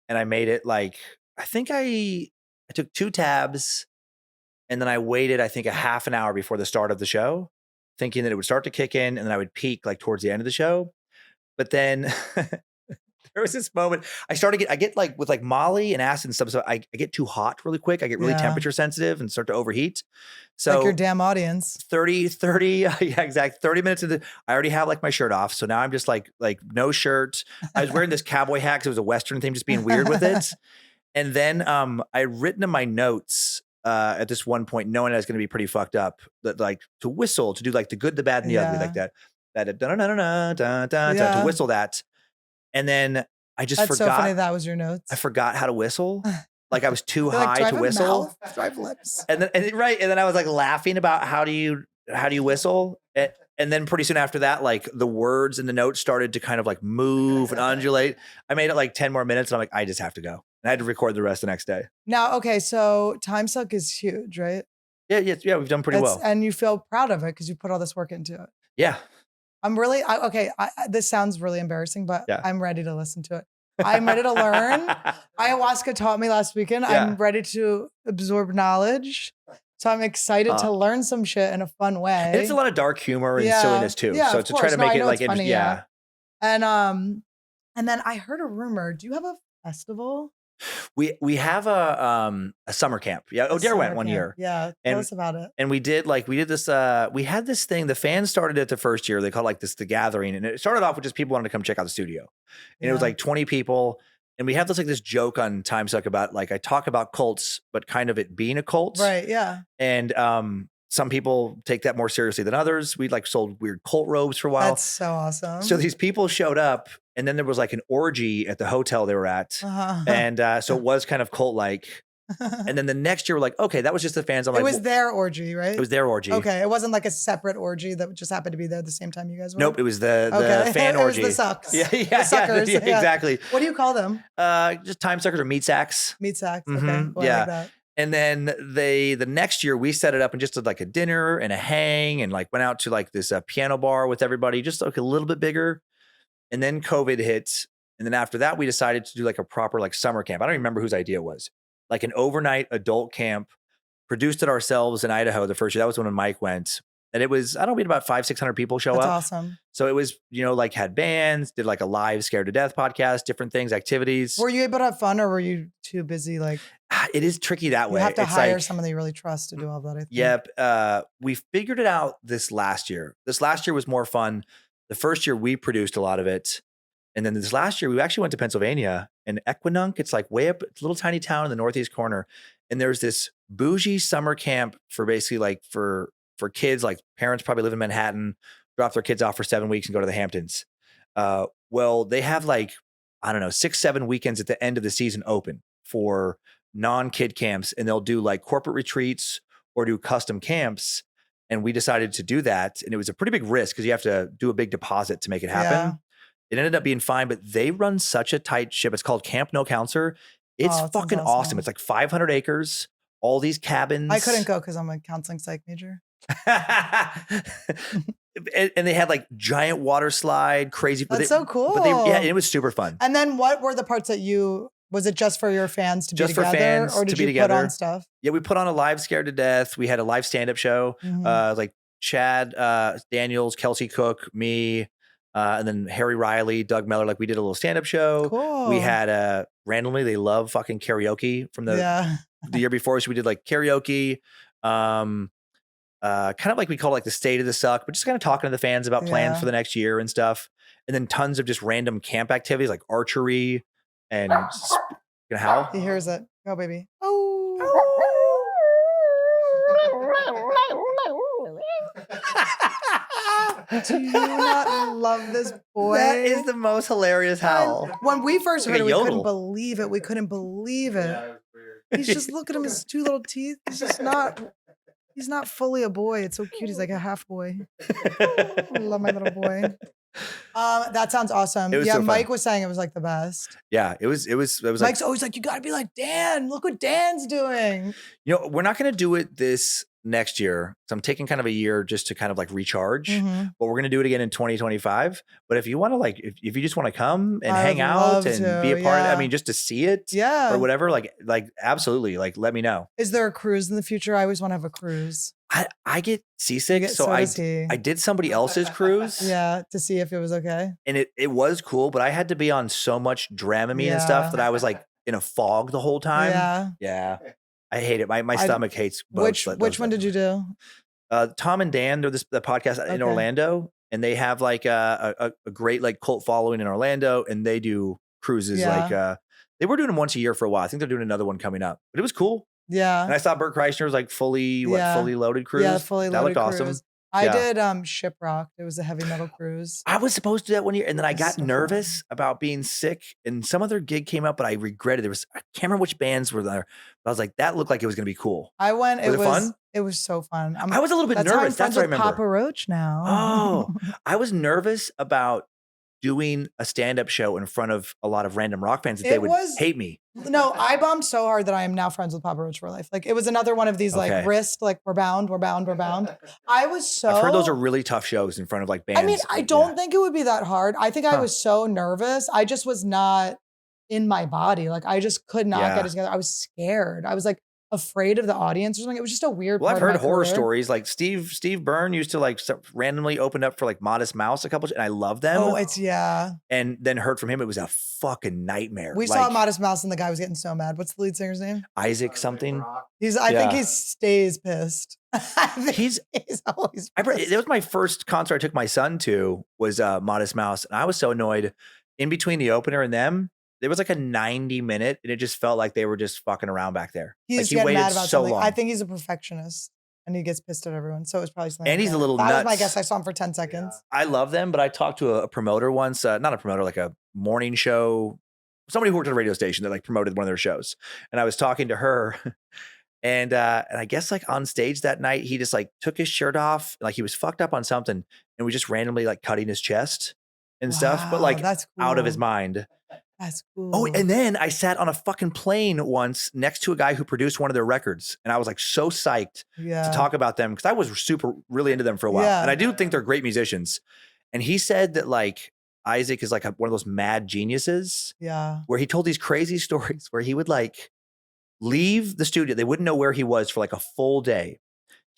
and I made it like, I think I took 2 tabs and then I waited, I think a half an hour before the start of the show, thinking that it would start to kick in and then I would peak like towards the end of the show. But then there was this moment I get like with like Molly and acid and stuff. So I get too hot really quick. I get really temperature sensitive and start to overheat. So like your damn audience. 30, yeah, exactly. 30 minutes into I already have like my shirt off. So now I'm just like no shirt. I was wearing this cowboy hat because it was a Western theme, just being weird with it. And then I'd written in my notes at this one point, knowing I was going to be pretty fucked up, that like to whistle, to do like the good, the bad, and the ugly, like that to whistle that. And then I just forgot. So funny that was your notes. I forgot how to whistle. Like I was too high to whistle. Do I have lips? And then I was like laughing about how do you whistle? And then pretty soon after that, like the words in the notes started to kind of like move and undulate. I made it like 10 more minutes and I'm like, I just have to go. And I had to record the rest the next day. Now, okay, so Timesuck is huge, right? Yeah, we've done pretty well. And you feel proud of it because you put all this work into it. Yeah. I'm really, this sounds really embarrassing, but I'm ready to listen to it. I'm ready to learn. Ayahuasca taught me last weekend. Yeah. I'm ready to absorb knowledge. So I'm excited to learn some shit in a fun way. And it's a lot of dark humor and silliness too. Yeah, so to try to make it like, funny, And then I heard a rumor. Do you have a festival? We have a summer camp. Yeah. Dare went one year. Yeah. Tell us about it. And we did this, we had this thing, the fans started it the first year. They called like this, the gathering. And it started off with just people wanted to come check out the studio. And it was like 20 people. And we have this joke on Timesuck about like, I talk about cults, but kind of it being a cult. Right. Yeah. And, some people take that more seriously than others. We sold weird cult robes for a while. That's so awesome. So these people showed up and then there was like an orgy at the hotel they were at. And so it was kind of cult-like. And then the next year we're like, okay, that was just the fans. It was their orgy, right? It was their orgy. Okay. It wasn't like a separate orgy that just happened to be there at the same time you guys were? Nope. It was the fan orgy. It was the sucks. Yeah. The suckers. Yeah, exactly. What do you call them? Just Timesuckers or meat sacks. Meat sacks. Mm-hmm. Okay. Well, I like that. And then the next year we set it up and just did like a dinner and a hang and like went out to like this piano bar with everybody, just like a little bit bigger. And then COVID hit. And then after that, we decided to do like a proper like summer camp. I don't even remember whose idea it was. Like an overnight adult camp, produced it ourselves in Idaho the first year. That was when Mike went. And it was, I don't know, we had about 500-600 people show That's up. awesome. So it was, like had bands, did like a live Scared to Death podcast, different things, activities. Were you able to have fun or were you too busy? Like, It is tricky that you way. have to It's hire like, someone that you really trust to do all that, I think. Yep. We figured it out this last year. This last year was more fun. The first year we produced a lot of it. And then this last year we actually went to Pennsylvania and Equinunk. It's like way up, it's a little tiny town in the northeast corner. And there's this bougie summer camp for basically like for kids, like parents probably live in Manhattan, drop their kids off for 7 weeks and go to the Hamptons. Well, they have like, I don't know, 6-7 weekends at the end of the season open for non-kid camps, and they'll do like corporate retreats or do custom camps. And we decided to do that. And it was a pretty big risk because you have to do a big deposit to make it happen. Yeah. It ended up being fine, but they run such a tight ship. It's called Camp No Counselor. It's Oh, that sounds fucking awesome. awesome. It's like 500 acres, all these cabins. I couldn't go because I'm a counseling psych major. And they had like giant water slide, crazy. That's so cool. But it was super fun. And then what were the parts that was it just for your fans to Just be for together? fans or to did be you together. put on stuff? Yeah, we put on a live Scared to Death. We had a live stand-up show. Mhm. Like Chad Daniels, Kelsey Cook, me, and then Harry Riley, Doug Meller. Like we did a little stand-up show. Cool. We had randomly, they love fucking karaoke from the year before. So we did like karaoke. Kind of like we call it like the state of the suck, but just kind of talking to the fans about plans Yeah. for the next year and stuff. And then tons of just random camp activities like archery and gonna howl. He hears it. Go, baby. Oh. Do you not love this boy? That is the most hilarious howl. When we first Like heard a it, we couldn't yodel. believe it. We couldn't believe it. He's just, look at him, his two little teeth. He's not fully a boy. It's so cute. He's like a half boy. I love my little boy. That sounds awesome. It was Yeah, so fun. Mike was saying it was like the best. Yeah, it was like, Mike's always like, you gotta be like Dan. Look what Dan's doing. we're not going to do it this next year. So I'm taking kind of a year just to kind of like recharge, Mhm. but we're going to do it again in 2025. But if you want to like, if you just want to come and I hang would out love and to, be a part of it, yeah. I mean, just to see it Yeah. or whatever, like absolutely, like let me know. Is there a cruise in the future? I always want to have a cruise. I get seasick. So does he. I did somebody else's cruise. Yeah, to see if it was okay. And it was cool, but I had to be on so much Dramamine and Yeah. stuff that I was like in a fog the whole time. Yeah. Yeah. I hate it. My stomach hates boats. Which one did you do? Tom and Dan, they're the podcast in Okay. Orlando, and they have like a great like cult following in Orlando, and they do cruises. Yeah. Like they were doing them once a year for a while. I think they're doing another one coming up, but it was cool. Yeah. And I saw Bert Kreischer's like fully loaded cruise. Yeah, fully that loaded looked awesome. cruise. I Yeah. did Shipwrecked. It was a heavy metal cruise. I was supposed to do that one year, and then I That's got so fun. nervous about being sick, and some other gig came up, but I regretted. I can't remember which bands were there, but I was like, that looked like it was going to be cool. I went. Was it fun? It was so fun. I was a little bit That's how I'm nervous. friends That's what I with remember. Papa Roach now. Oh, I was nervous about doing a stand-up show in front of a lot of random rock fans that they It would was- hate me. No, I bombed so hard that I am now friends with Papa Roach for life. Like it was another one of these Okay. like wrist, like we're bound. I was so. I've heard those are really tough shows in front of like bands. I mean, I don't think it would be that hard. I think I Huh. was so nervous. I just was not in my body. Like I just could not Yeah. get it together. I was scared. I was like afraid of the audience or something. It was just a weird. Well, I've part of heard my horror career. stories. Like Steve Byrne used to like randomly open up for like Modest Mouse a couple, and I love them. Oh, it's yeah. And then heard from him, it was a fucking nightmare. We like, saw Modest Mouse and the guy was getting so mad. What's the lead singer's name? Isaac something. I think Yeah. he stays pissed. I think He's always It pissed. was my first concert I took my son to was Modest Mouse, and I was so annoyed. In between the opener and them, there was like a 90-minute, and it just felt like they were just fucking around back there. He's Like he getting waited mad about so something. long. I think he's a perfectionist and he gets pissed at everyone. So it was probably something. And like he's a that. little That was my nuts. guess. I saw him for 10 seconds. I love them, but I talked to a promoter once, not a promoter, like a morning show, somebody who worked at a radio station that like promoted one of their shows. And I was talking to her and I guess like on stage that night, he just like took his shirt off, like he was fucked up on something and was just randomly like cutting his chest and stuff, but Wow, like that's out of his cool. mind. That's cool. Oh, and then I sat on a fucking plane once next to a guy who produced one of their records. And I was like so psyched yeah. to talk about them because I was really into them for a while. Yeah. And I do think they're great musicians. And he said that like Isaac is like one of those mad geniuses Yeah. where he told these crazy stories where he would like leave the studio. They wouldn't know where he was for like a full day.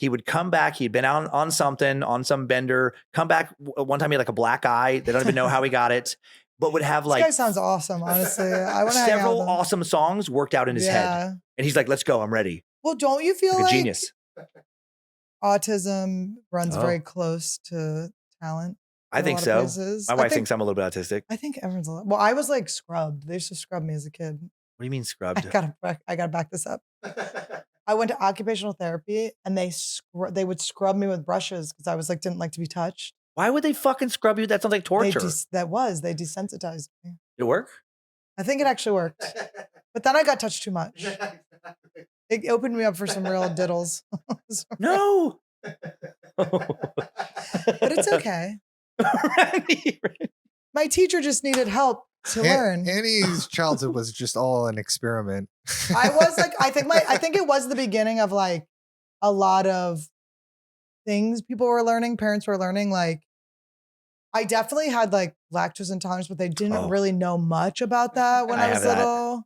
He would come back. He'd been out on something, on some bender, come back. One time he had like a black eye. They don't even know how he got it, but would have This like guy sounds awesome, honestly. I want to hang out several with him. awesome songs worked out in his head. Yeah. And he's like, let's go. I'm ready. Well, don't you feel Like a like genius. autism runs Oh. very close to talent? I in a think lot of so. places? My I wife think- thinks I'm a little bit autistic. I think everyone's a lot. Well, I was like scrubbed. They used to scrub me as a kid. What do you mean I scrubbed? gotta back this up. I went to occupational therapy and they would scrub me with brushes because I was like, didn't like to be touched. Why would they fucking scrub you? That sounds like torture. They desensitized me. Did it work? I think it actually worked. But then I got touched too much. It opened me up for some real diddles. No. But it's okay. My teacher just needed help to learn. Annie's childhood was just all an experiment. I was like, I think it was the beginning of like a lot of things people were learning, parents were learning. Like, I definitely had like lactose intolerance, but they didn't really know much about that when I was have that. little.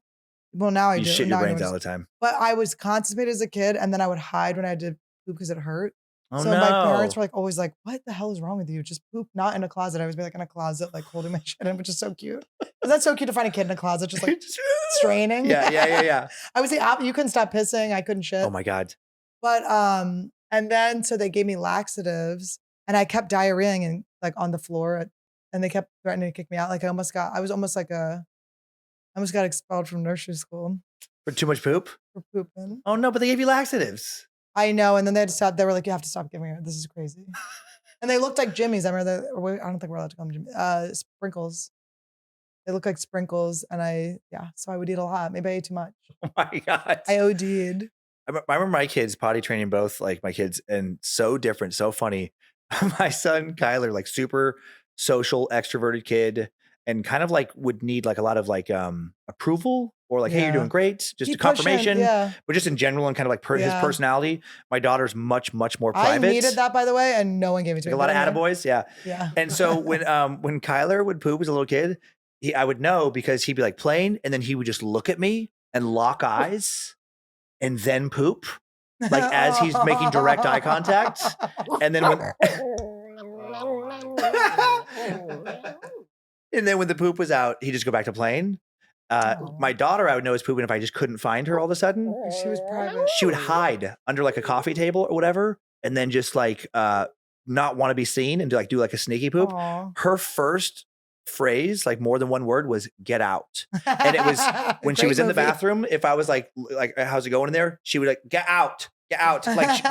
Well, now I You do. shit Now your I know brains what all the it's- time. But I was constipated as a kid, and then I would hide when I did poop because it hurt. Oh So no. my parents were like always like, "What the hell is wrong with you? Just poop, not in a closet." I was be like in a closet, like holding my shit in, which is so cute. Is that so cute to find a kid in a closet just like straining? Yeah. I was you couldn't stop pissing. I couldn't shit. Oh my God. But and then so they gave me laxatives, and I kept diarrheaing and like on the floor, and they kept threatening to kick me out. Like I almost got expelled from nursery school For too much poop? for pooping. Oh no, but they gave you laxatives. I know, and then they had to stop. They were like, "You have to stop giving it. This is crazy." And they looked like Jimmy's. I remember I don't think we're allowed to call them Jimmy. Sprinkles. They look like sprinkles, and so I would eat a lot. Maybe I ate too much. Oh my God. I OD'd. I remember my kids potty training both like my kids, and so different, so funny. My son Kyler, like super social, extroverted kid, and kind of like would need like a lot of like approval or like, hey, you're Yeah. doing great, just Keep a confirmation. pushing, yeah. But just in general and kind of like his Yeah. personality. My daughter's much more I private. needed that, by the way, and no one gave it to Like me. a lot of But anyway. attaboys, yeah. Yeah. And so when Kyler would poop as a little kid, I would know because he'd be like playing, and then he would just look at me and lock eyes, and then poop, like as he's making direct eye contact, and then when the poop was out, he'd just go back to playing. My daughter, I would know was pooping if I just couldn't find her all of a sudden. She was private. She would hide under like a coffee table or whatever, and then just like not want to be seen and do like a sneaky poop. Aw. Her first phrase, like more than one word, was "get out." And it was when she Great was in the movie. bathroom. If I was like, how's it going in there? She would like, get out. Like,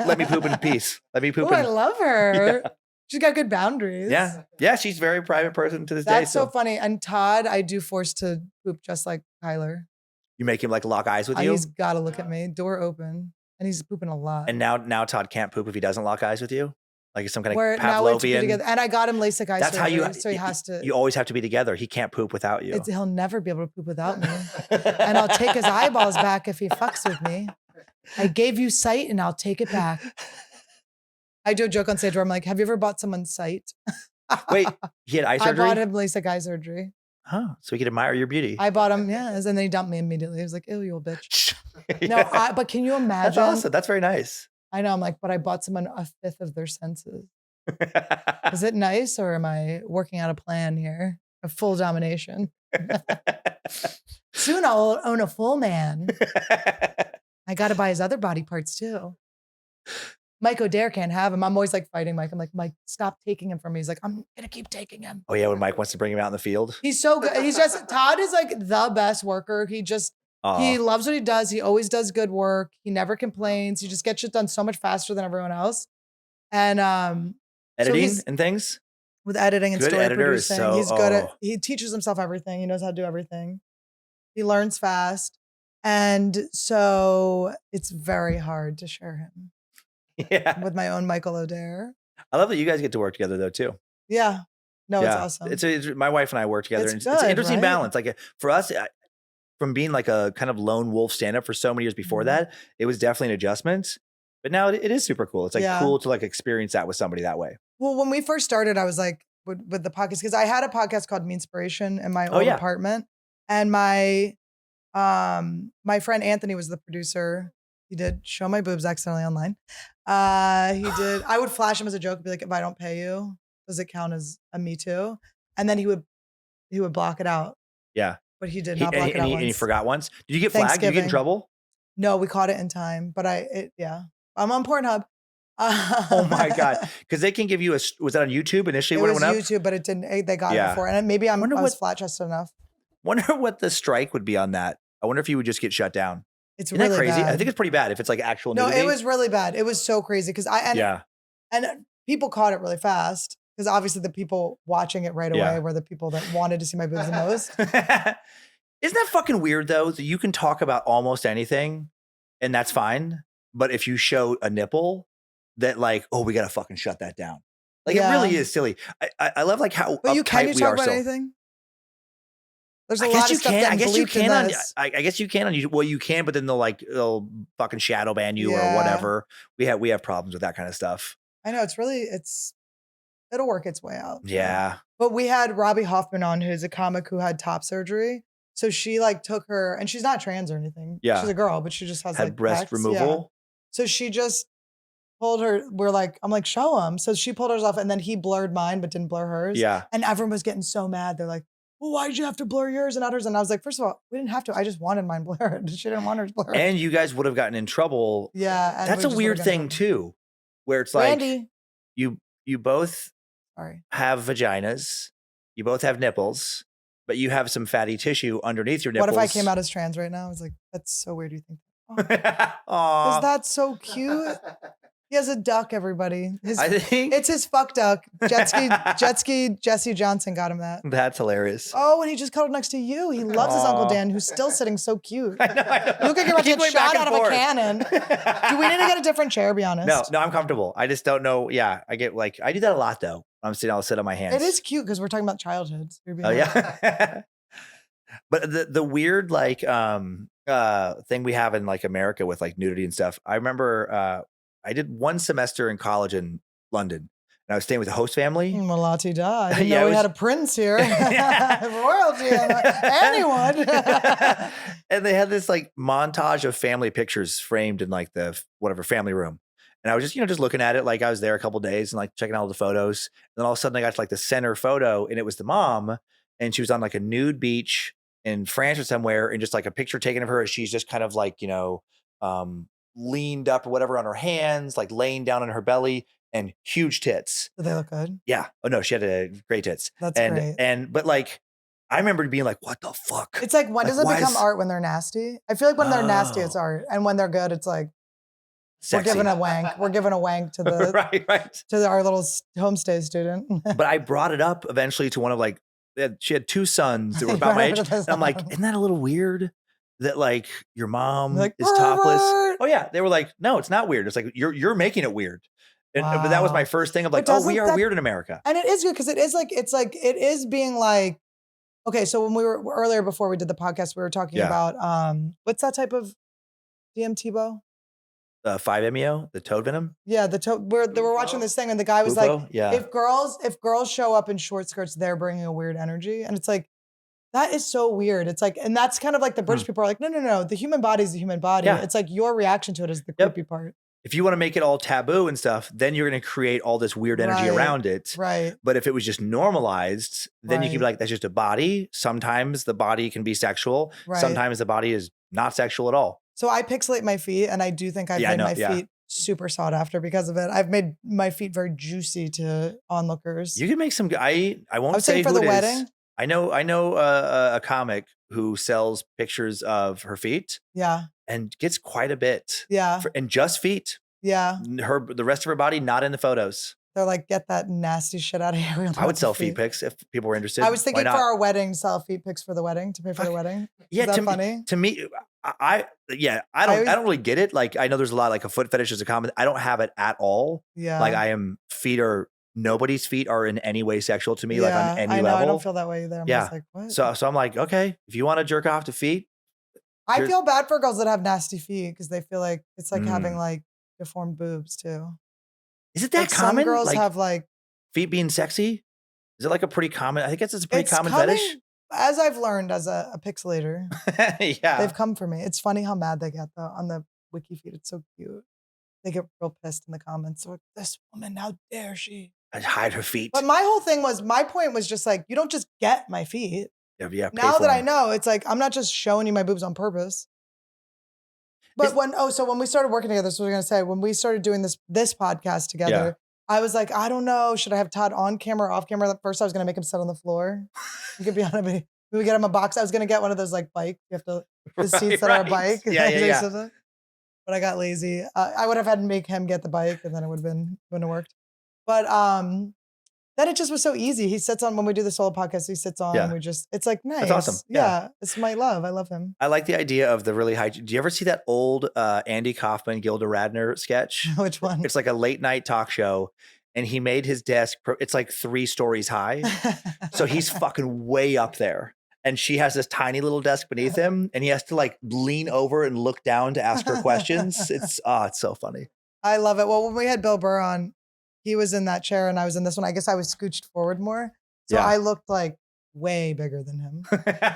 let me poop in peace. Let me poop. Oh, I love her. Yeah. She's got good boundaries. Yeah. She's a very private person to this day. That's so funny. And Todd, I do force to poop just like Kyler. You make him like lock eyes with you. He's got to look at me, door open, and he's pooping a lot. And now Todd can't poop if he doesn't lock eyes with you. Like it's some kind We're of now we're together, Pavlovian. and I got him LASIK eye That's how you. surgery, so he has to. You always have to be together. He can't poop without you. He'll never be able to poop without me, and I'll take his eyeballs back if he fucks with me. I gave you sight, and I'll take it back. I do a joke on stage where I'm like, "Have you ever bought someone's sight?" Wait, he had eye I surgery? bought him LASIK eye surgery. Huh. So he could admire your beauty. I bought him, yes, and then he dumped me immediately. He was like, "Ew, you old bitch." No, but can you imagine? That's awesome. That's very nice. I know. I'm like, but I bought someone a fifth of their senses. Is it nice, or am I working out a plan here of full domination? Soon I'll own a full man. I got to buy his other body parts too. Mike O'Dare can't have him. I'm always like fighting Mike. I'm like, Mike, stop taking him from me. He's like, I'm gonna keep taking him. Oh yeah, when Mike wants to bring him out in the field. He's so good. Todd is like the best worker. He Aw. loves what he does. He always does good work. He never complains. He just gets shit done so much faster than everyone else. And Editing he's- and things. with editing and Good story editor is producing, so- he's good at. oh. He teaches himself everything. He knows how to do everything. He learns fast, and so it's very hard to share him Yeah. with my own Michael O'Dare. I love that you guys get to work together though too. Yeah, no, it's Yeah. awesome. It's my wife and I work together. It's And it's an good, interesting right? balance. Like for us, from being like a kind of lone wolf stand up for so many years before Mhm. that, it was definitely an adjustment. But now it is super cool. It's like Yeah. cool to like experience that with somebody that way. Well, when we first started, I was like with the podcast because I had a podcast called Me Inspiration in my Oh, old yeah. apartment, and my friend Anthony was the producer, He did show my boobs accidentally online. He did. I would flash him as a joke and be like, if I don't pay you, does it count as a Me Too? And then he would block it out. Yeah. But he did not block it out and he forgot once. Did you get flagged? Did you get in trouble? No, we caught it in time. But I'm on Pornhub. Oh my God. Because they can give you was that on YouTube initially when it went up? It was YouTube, but it didn't. They got it before. And maybe I was flat chested enough. Wonder what the strike would be on that. I wonder if you would just get shut down. It's Isn't really that crazy? bad. I think it's pretty bad if it's like actual nudity. No, it was really bad. It was so crazy because and people caught it really fast because obviously the people watching it right away were the people that wanted to see my boobs the most. Isn't that fucking weird though? That you can talk about almost anything and that's fine. But if you show a nipple, that like, oh, we gotta fucking shut that down. Like it really is silly. I love like how but can you talk about still. anything? There's a lot of stuff that I guess you can on. this. I guess you can on YouTube. Well, you can, but then they'll fucking shadow ban you or whatever. We have problems with that kind of stuff. I know it'll work its way out. Yeah. But we had Robbie Hoffman on, who's a comic who had top surgery. So she like took her, and she's not trans or anything. Yeah. She's a girl, but she just has had like breast pecs. removal. Yeah. So she just pulled her. I'm like, show him. So she pulled hers off, and then he blurred mine, but didn't blur hers. Yeah. And everyone was getting so mad. They're like, well, why did you have to blur yours and not hers? And I was like, first of all, we didn't have to. I just wanted mine blurred. She didn't want hers blurred. And you guys would have gotten in trouble. Yeah. And that's a weird thing too, where it's like Randy. you both have vaginas, you both have nipples, but you have some fatty tissue underneath your nipples. What if I came out as trans right now? I was like, that's so weird. You think? Oh. Is that so cute? He has a duck, everybody. I think it's his fuck duck. Jet ski Jesse Johnson got him that. That's hilarious. Oh, and he just cuddled next to you. He loves his Uncle Dan, who's still sitting so cute. I know. You look like you're about to get shot out of a cannon. Do we need to get a different chair, be honest? No, I'm comfortable. I just don't know. Yeah, I get like, I do that a lot though. I'll sit on my hands. It is cute because we're talking about childhoods. Oh yeah. But the weird like thing we have in like America with like nudity and stuff. I remember I did one semester in college in London, and I was staying with a host family. Malati da. I didn't know we had a prince here. Royalty. Anniewood. And they had this like montage of family pictures framed in like the whatever family room. And I was just looking at it like I was there a couple days and like checking out all the photos. And then all of a sudden I got to like the center photo, and it was the mom, and she was on like a nude beach in France or somewhere, and just like a picture taken of her as she's just kind of like, leaned up or whatever on her hands, like laying down on her belly, and huge tits. Did they look good? Yeah. Oh no, she had great tits. That's great. But like, I remember being like, what the fuck? It's like, when does it become art? When they're nasty? I feel like when they're nasty, it's art. And when they're good, it's like, sexy. We're giving a wank. We're giving a wank to the right. to our little homestay student. But I brought it up eventually to one of like, she had two sons that were about my age. And I'm like, isn't that a little weird that like your mom is topless? Oh yeah. They were like, no, it's not weird. It's like, you're making it weird. But that was my first thing of like, oh, we are weird in America. And it is good because it is being like, okay, so when we were earlier before we did the podcast, we were talking about what's that type of DMT, Bo? 5-MeO, the toad venom. Yeah, they were watching this thing, and the guy was like, if girls show up in short skirts, they're bringing a weird energy. And it's like, that is so weird. It's like, and that's kind of like the British people are like, no. The human body is the human body. Yeah. It's like your reaction to it is the creepy part. If you want to make it all taboo and stuff, then you're going to create all this weird energy around it. Right. But if it was just normalized, then you can be like, that's just a body. Sometimes the body can be sexual. Right. Sometimes the body is not sexual at all. So I pixelate my feet, and I do think I've made my feet super sought after because of it. I've made my feet very juicy to onlookers. You can make some. I won't say for who the it wedding. Is. I know a comic who sells pictures of her feet. Yeah. And gets quite a bit. Yeah. And just feet. Yeah. The rest of her body not in the photos. They're like, get that nasty shit out of here. I would sell feet pics if people were interested. I was thinking for our wedding, sell feet pics for the wedding to pay for the wedding. Yeah, is that funny? To me, I don't really get it. Like I know there's a lot like a foot fetish is a common. I don't have it at all. Yeah. Like nobody's feet are in any way sexual to me. Like on any level. I don't feel that way either. I'm just like, what? So I'm like, okay, if you want to jerk off to feet. I feel bad for girls that have nasty feet because they feel like it's like having like deformed boobs too. Is it that like common? Some girls have like feet being sexy. Is it like a pretty common? I think it's a pretty common fetish. As I've learned as a pixelator, yeah, they've come for me. It's funny how mad they get though on the wiki feed. It's so cute. They get real pissed in the comments. They're like, this woman, how dare she? I hide her feet. But my point was just like, you don't just get my feet. Yeah. Now that I know, it's like, I'm not just showing you my boobs on purpose. But when we started working together, so we're going to say, when we started doing this podcast together, I was like, I don't know, should I have Todd on camera or off camera? At first I was going to make him sit on the floor. You could be on it. We would get him a box. I was going to get one of those like bike. You have to, the seats that are a bike. Yeah. But I got lazy. I would have had to make him get the bike and then it wouldn't have worked. But then it just was so easy. He sits on, when we do the solo podcast, he sits on and it's like nice. That's awesome. Yeah. It's my love. I love him. I like the idea of the really high. Do you ever see that old Andy Kaufman, Gilda Radner sketch? Which one? It's like a late night talk show. And he made his desk, it's like 3 stories high. So he's fucking way up there. And she has this tiny little desk beneath him. And he has to like lean over and look down to ask her questions. It's so funny. I love it. Well, when we had Bill Burr on, he was in that chair and I was in this one. I guess I was scooched forward more. So I looked like way bigger than him.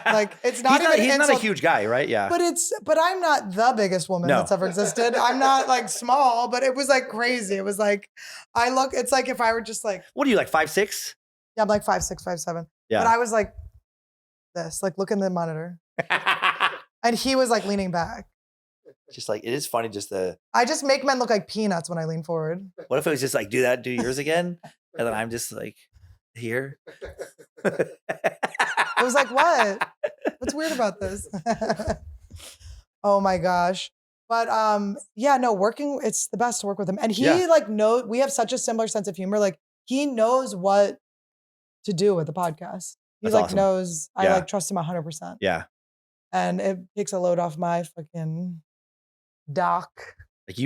Like it's not he's not a huge guy, right? Yeah. But I'm not the biggest woman that's ever existed. I'm not like small, but it was like crazy. It was like, it's like if I were just like. What are you, like 5'6"? Yeah, I'm like 5'6", 5'7". Yeah. But I was like this, like look in the monitor. And he was like leaning back. Just like, it is funny just I just make men look like peanuts when I lean forward. What if it was just like, do yours again? And then I'm just like, here. It was like, what? What's weird about this? Oh my gosh. But working, it's the best to work with him. And he we have such a similar sense of humor. Like he knows what to do with the podcast. He That's awesome. knows, I trust him 100%. Yeah. And it takes a load off my fucking doc. Like,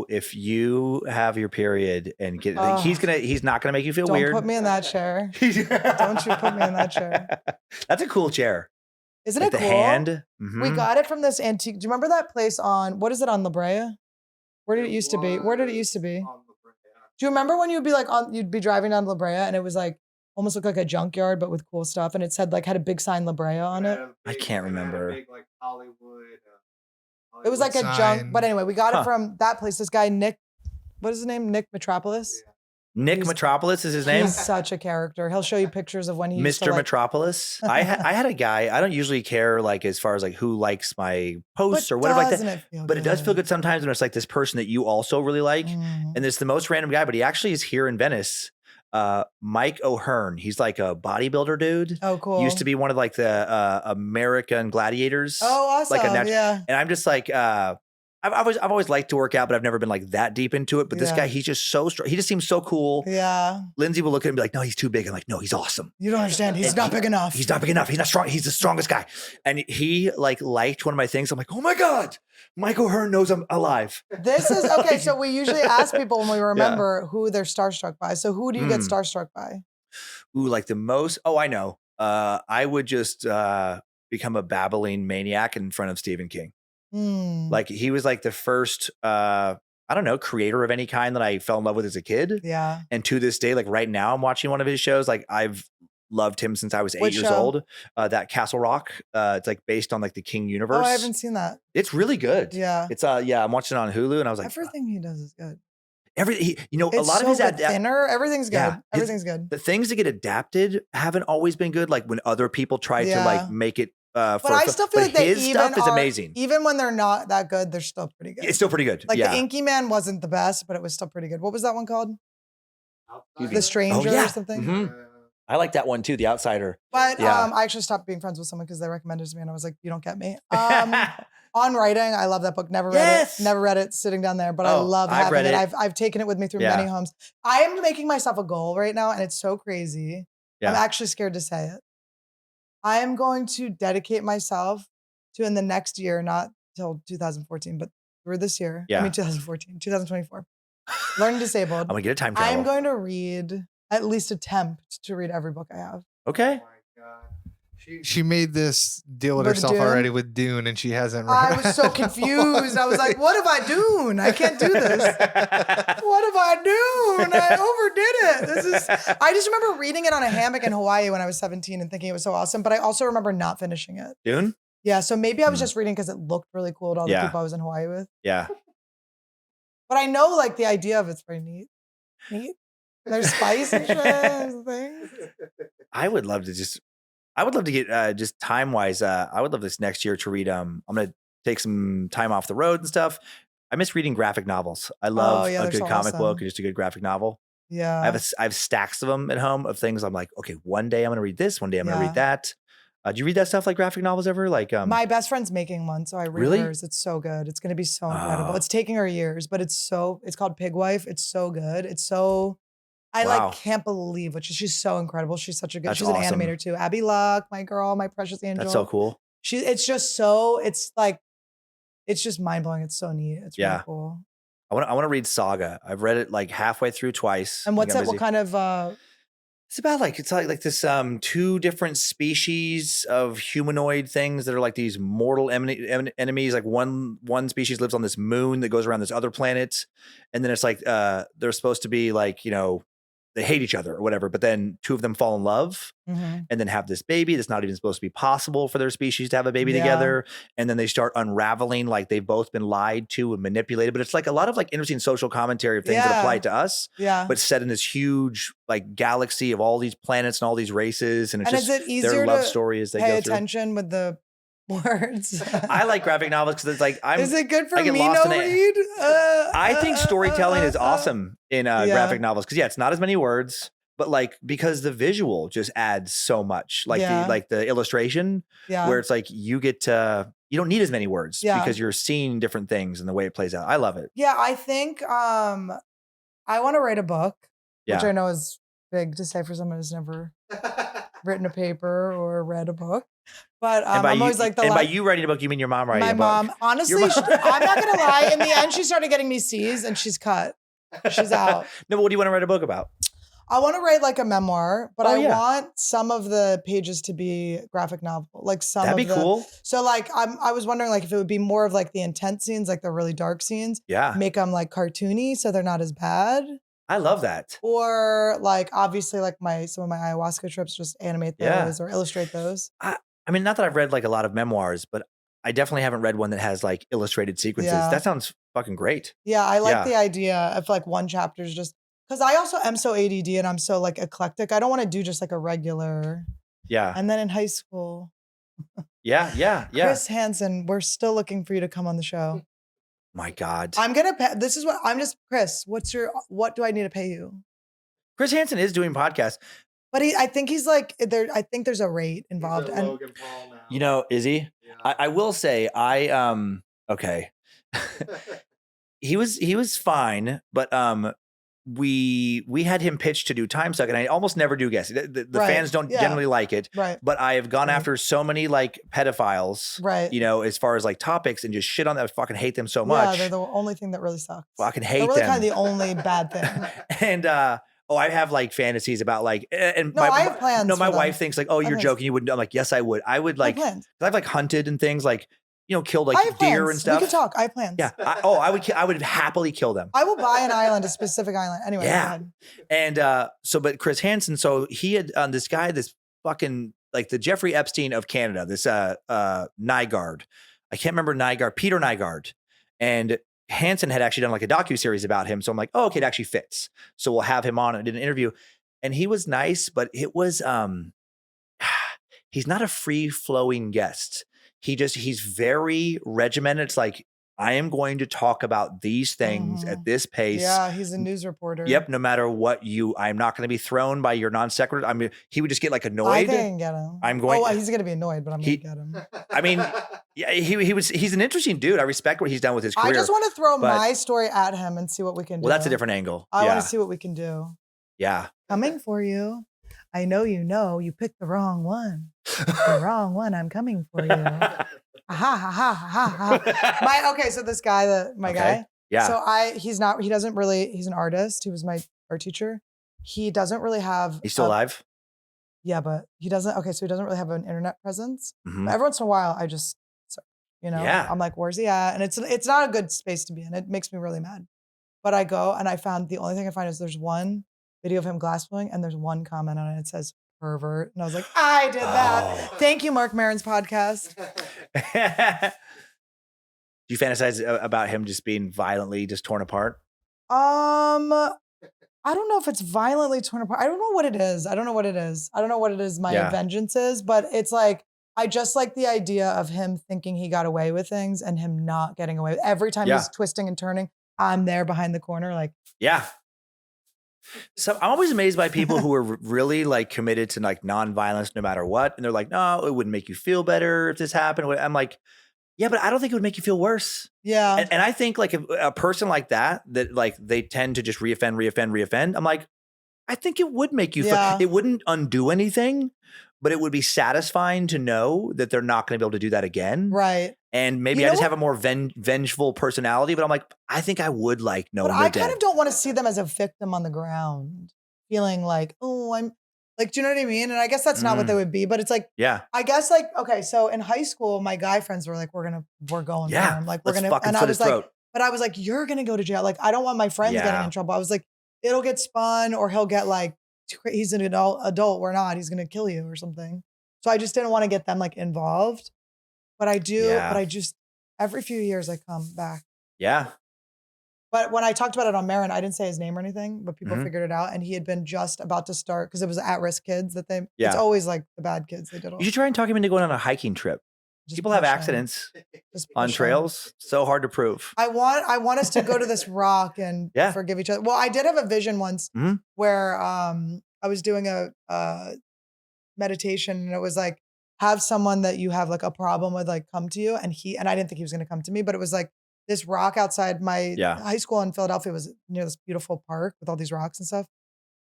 if you have your period and get, he's not gonna make you feel weird. Don't put me in that chair. Don't you put me in that chair. That's a cool chair. Isn't like it the cool? hand. We got it from this antique. Do you remember that place on, what is it, on La Brea? Where did it used to be? Where did it used to be? Do you remember when you'd be like you'd be driving down La Brea and it was like almost looked like a junkyard but with cool stuff and it said like had a big sign La Brea on it? I can't remember. Big, like Hollywood. It was like a junk, but anyway, we got it from that place. This guy, Nick, what is his name? Nick Metropolis. Nick Metropolis is his name? He's such a character. He'll show you pictures of when he used to, Mr. Metropolis. I had a guy, I don't usually care like as far as like who likes my posts or whatever like that. But it does feel good sometimes when it's like this person that you also really like. And it's the most random guy, but he actually is here in Venice. Mike O'Hearn. He's like a bodybuilder dude. Oh, cool. Used to be one of like the American gladiators. Oh, awesome. Like yeah. And I'm just like, I've always liked to work out, but I've never been like that deep into it. But this guy, he's just so strong. He just seems so cool. Yeah. Lindsay will look at him and be like, no, he's too big. I'm like, no, he's awesome. You don't understand. He's not big enough. He's not big enough. He's not strong. He's the strongest guy. And he like liked one of my things. I'm like, oh my God, Mike O'Hearn knows I'm alive. This is okay. So we usually ask people when we remember who they're starstruck by. So who do you get starstruck by? Ooh, like the most. Oh, I know. I would just become a babbling maniac in front of Stephen King. Like he was like the first, I don't know, creator of any kind that I fell in love with as a kid. Yeah. And to this day, like right now I'm watching one of his shows. Like I've loved him since I was 8 years old. That Castle Rock. It's like based on like the King universe. Oh, I haven't seen that. It's really good. Yeah. It's I'm watching it on Hulu and I was like, everything he does is good. Everything, a It's lot so of his good. Thinner. Everything's good. Yeah. Everything's good. The things that get adapted haven't always been good. Like when other people try to like make it. But I still feel like his stuff is amazing. Even when they're not that good, they're still pretty good. It's still pretty good. Like the Inky Man wasn't the best, but it was still pretty good. What was that one called? The Stranger or something? Mm-hmm. I like that one too, The Outsider. But I actually stopped being friends with someone because they recommended it to me and I was like, you don't get me. On Writing, I love that book. Never read it. Never read it sitting down there, but I love having it. I've taken it with me through many homes. I am making myself a goal right now and it's so crazy. I'm actually scared to say it. I am going to dedicate myself to in the next year, not till 2014, but through this year. I mean 2024. Learning Disabled. I'm gonna get a time travel. I'm going to read, at least attempt to read every book I have. Okay. Oh my God. She made this deal with herself already with Dune, and she hasn't read. I was so confused. I was like, what have I done? I can't do this. What have I done? I overdid it. I just remember reading it on a hammock in Hawaii when I was 17 and thinking it was so awesome, but I also remember not finishing it. Dune? Yeah, so maybe I was Mm. just reading because it looked really cool to all the Yeah. people I was in Hawaii with. Yeah. But I know like the idea of it's very neat. Neat. There's spice and shit. There's things. I would love to get just time wise. I would love this next year to read. I'm gonna take some time off the road and stuff. I miss reading graphic novels. I love yeah, a they're good so comic book awesome. or just a good graphic novel. Yeah. I have stacks of them at home of things. I'm like, okay, one day I'm gonna read this. One day I'm gonna Yeah. read that. Do you read that stuff like graphic novels ever? Like, My best friend's making one, so I read Really? hers. It's so good. It's gonna be so incredible. Oh. It's taking her years, but it's called Pig Wife. It's so good. It's so I Wow. like can't believe what she's so incredible. She's such a good. That's She's an awesome. animator too. Abby Luck, my girl, my precious angel. That's so cool. It's just so it's like it's just mind blowing. It's so neat. It's really Yeah. cool. I want to read Saga. I've read it like halfway through twice. And what's Like, I'm it? What busy. kind of It's like this two different species of humanoid things that are like these mortal enemies. Like one species lives on this moon that goes around this other planet, and then it's like they're supposed to be like, you know, they hate each other or whatever, but then two of them fall in love mhm. and then have this baby that's not even supposed to be possible for their species to have a baby Yeah. together, and then they start unraveling like they've both been lied to and manipulated. But it's like a lot of like interesting social commentary of things that Yeah. apply to us, Yeah. but set in this huge like galaxy of all these planets and all these races, and it's And just is it easier their love to story as they pay go through. attention with the words? I like graphic novels because it's like Is it good for I get me lost no in it. read? I think storytelling is awesome in Yeah. graphic novels because it's not as many words, but like because the visual just adds so much, like Yeah. the illustration, Yeah. where it's like you get to you don't need as many words Yeah. because you're seeing different things and the way it plays out. I love it. Yeah, I think I want to write a book, which Yeah. I know is big to say for someone who's never written a paper or read a book. But And by I'm you, always like by you writing a book, you mean your mom writing my a book? mom. Honestly, mom- I'm not gonna lie. In the end, she started getting me C's and she's cut. She's out. No, but what do you want to write a book about? I want to write like a memoir, but Oh, I yeah. want some of the pages to be graphic novel, like some That'd of be the. cool. So like I was wondering like if it would be more of like the intense scenes, like the really dark scenes, Yeah, make them like cartoony so they're not as bad. I love that. Or like obviously like some of my ayahuasca trips, just animate Yeah. those or illustrate those. I mean, not that I've read like a lot of memoirs, but I definitely haven't read one that has like illustrated sequences. Yeah. That sounds fucking great. Yeah, I like Yeah. the idea of like one chapter is just because I also am so ADD and I'm so like eclectic. I don't want to do just like a regular. Yeah, And then in high school, yeah. Chris Hansen, we're still looking for you to come on the show. My God, I'm gonna pay. This is what I'm just Chris. What do I need to pay you? Chris Hansen is doing podcasts. But I think he's like there. I think there's a rate involved. He's a And Logan Paul now. You know, is he? Yeah. I will say, okay. he was fine, but we had him pitched to do Timesuck, and I almost never do guess. The Right. fans don't Yeah. generally like it, right, but I have gone Right. after so many like pedophiles, right. you know, as far as like topics, and just shit on them. I fucking hate them so Yeah, much. they're the only thing that really sucks. Fucking They're hate really them. kind of the only bad thing. And I have like fantasies about like, and No, I have plans No, my for them. wife thinks like, oh, I have you're plans. joking. You wouldn't. I'm like, yes, I would. I would I have like, plans. 'cause I've like hunted and things like, you know, killed I like have deer plans. and stuff. We could talk. I have plans. Yeah. I would happily kill them. I will buy an island, a specific island. Anyway, go Yeah. ahead. And but Chris Hansen, so he had this guy, this fucking like the Jeffrey Epstein of Canada, this Nygaard. I can't remember Nygaard, Peter Nygaard. And Hansen had actually done like a docuseries about him. So I'm like, oh, okay, it actually fits. So we'll have him on and did an interview. And he was nice, but it was he's not a free-flowing guest. He's very regimented. It's like, I am going to talk about these things at this pace. Yeah, he's a news reporter. Yep. No matter what I'm not going to be thrown by your non sequitur. I mean, he would just get like I annoyed. think I can get him. I'm going- Oh, he's going to be annoyed, but I'm going to get him. I mean, yeah, he's an interesting dude. I respect what he's done with his career. I just want to throw but- my story at him and see what we can do. Well, that's a different angle. I yeah. want to see what we can do. Yeah. Coming for you. I know you picked the wrong one. The wrong one. I'm coming for you. Ha ha ha ha ha. Okay, so this guy, my guy. Yeah. So he's an artist. He was my art teacher. He doesn't really have. He's still alive? Yeah, but he doesn't. Okay, so he doesn't really have an internet presence. Mhm. But every once in a while, I just, Yeah. I'm like, where's he at? And it's not a good space to be in. It makes me really mad. But I go and I found the only thing I find is there's one video of him glass blowing and there's one comment on it. It says pervert. And I was like, I did that. Oh. Thank you, Mark Maron's podcast. Do you fantasize about him just being violently just torn apart? I don't know if it's violently torn apart. I don't know what it is. I don't know what it is my Yeah. vengeance is, but it's like, I just like the idea of him thinking he got away with things and him not getting away. Every time Yeah. he's twisting and turning, I'm there behind the corner. Like, Yeah. So I'm always amazed by people who are really like committed to like nonviolence no matter what. And they're like, no, it wouldn't make you feel better if this happened. I'm like, yeah, but I don't think it would make you feel worse. yeah. And I think like a person like that like they tend to just reoffend. I'm like, I think it would make you Yeah. feel, it wouldn't undo anything, but it would be satisfying to know that they're not going to be able to do that again. Right. And maybe You I know just what? have a more vengeful personality, but I'm like, I think I would like know But when I they're kind dead. of don't want to see them as a victim on the ground, feeling like, oh, I'm like, do you know what I mean? And I guess that's not what they would be, but it's like, Yeah. I guess like, okay, so in high school, my guy friends were like, we're going Yeah. for him. Like, we're Let's going to, fucking and I slit was his throat. like, but I was like, you're going to go to jail. Like, I don't want my friends getting Yeah. in trouble. I was like, it'll get spun or he'll get like, he's an adult. We're not, he's going to kill you or something. So I just didn't want to get them like involved, but I do, Yeah. but I just, every few years I come back. Yeah. But when I talked about it on Marin, I didn't say his name or anything, but people Mhm. figured it out. And he had been just about to start because it was at-risk kids that it's Yeah. always like the bad kids. They did all. You should try and talk him into going on a hiking trip. Just People have push 'em. accidents Just on push 'em. trails. So hard to prove. I want us to go to this rock and Yeah. forgive each other. Well, I did have a vision once Mhm. where I was doing a meditation and it was like, have someone that you have like a problem with like come to you, and I didn't think he was going to come to me, but it was like this rock outside my Yeah. high school in Philadelphia was near this beautiful park with all these rocks and stuff.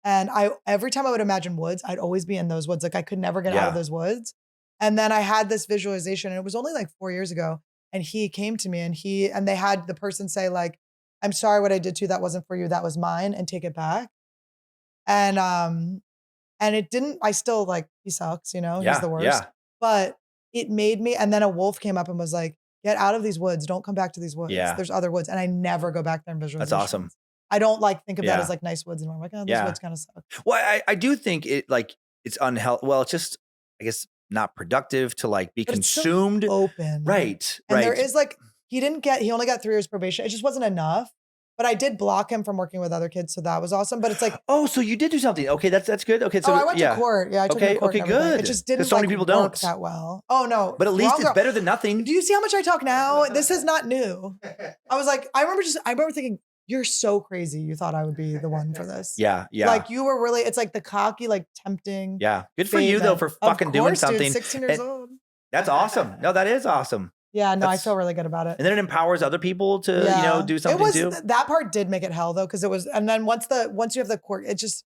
And every time I would imagine woods, I'd always be in those woods. Like I could never get out of Yeah. those woods. And then I had this visualization, and it was only like 4 years ago. And he came to me, and they had the person say like, "I'm sorry, what I did to you, that wasn't for you, that was mine, and take it back." And it didn't. I still like, he sucks, you know, he's the worst. Yeah. But it made me. And then a wolf came up and was like, "Get out of these woods. Don't come back to these woods. Yeah. There's other woods." And I never go back there in visualization. That's awesome. I don't like think of that Yeah. as like nice woods anymore. I'm like, oh, these Yeah. woods kind of suck. Well, I do think it like it's unhealthy. Well, it's just, I guess, not productive to like be But it's so consumed. open. Right. And right. there is like, he only got 3 years probation. It just wasn't enough. But I did block him from working with other kids. So that was awesome. But it's like, Oh, so you did do something. Okay, that's good. Okay, so I went yeah. to court. Yeah, I took him Okay, to court. okay, and everything. good. It just 'Cause didn't so many like, people work don't. that well. Oh no. But at least Wrong it's girl. better than nothing. Do you see how much I talk now? This is not new. I was like, I remember thinking, you're so crazy. You thought I would be the one for this. Yeah, yeah. Like you were really, it's like the cocky, like tempting. Yeah. Good for you though for fucking doing something. Dude, 16 years And old. That's awesome. No, that is awesome. Yeah, no, I That's- feel really good about it. And then it empowers other people to, do something it was, too. That part did make it hell though, because it was, and then once you have the court, it just,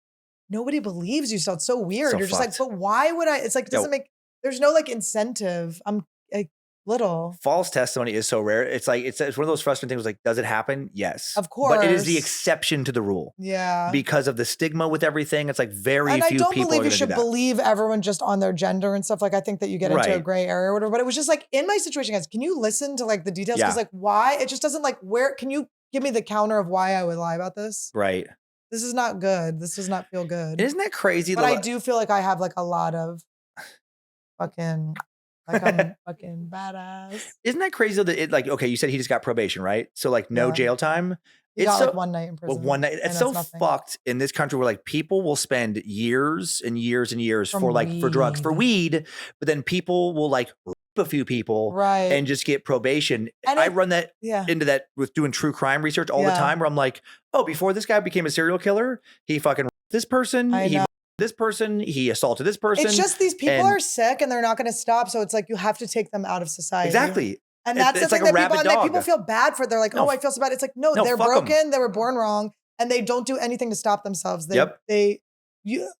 nobody believes you. So it's so weird. So You're just like, fucked. but why would I? It's like, it doesn't No. make, there's no like incentive. I'm like little. False testimony is so rare. It's like it's one of those frustrating things. Like, does it happen? Yes, Of but it is the course. exception to the rule Yeah. because of the stigma with everything. It's like very And I few don't people believe are you going to do should that. believe everyone just on their gender and stuff. Like, I think that you get into a Right. gray area or whatever. But it was just like in my situation, guys, can you listen to like the details? Because Yeah. like why? It just doesn't like can you give me the counter of why I would lie about this? Right? This is not good. This does not feel good. And isn't that crazy? But I do feel like I have like a lot of fucking, like I'm fucking badass. Isn't that crazy though that it like okay? You said he just got probation, right? So like no Yeah. jail time. You It's got so like one night in prison. well, one night. and It's so nothing. fucked in this country where like people will spend years and years and years From for drugs, for weed, but then people will like rape a few people Right. and just get probation. And I it- run that yeah. into that with doing true crime research all the Yeah. time where I'm like, oh, before this guy became a serial killer, he fucking raped this person, I he know. raped this person, he assaulted this person. It's just these people and- are sick and they're not going to stop. So it's like you have to take them out of society. exactly. And It's- that's the it's thing like a that rabid people dog. feel bad for. They're like, No, oh, I feel so bad. It's like, no, no, they're fuck 'em. broken. They were born wrong and they don't do anything to stop themselves. Yep.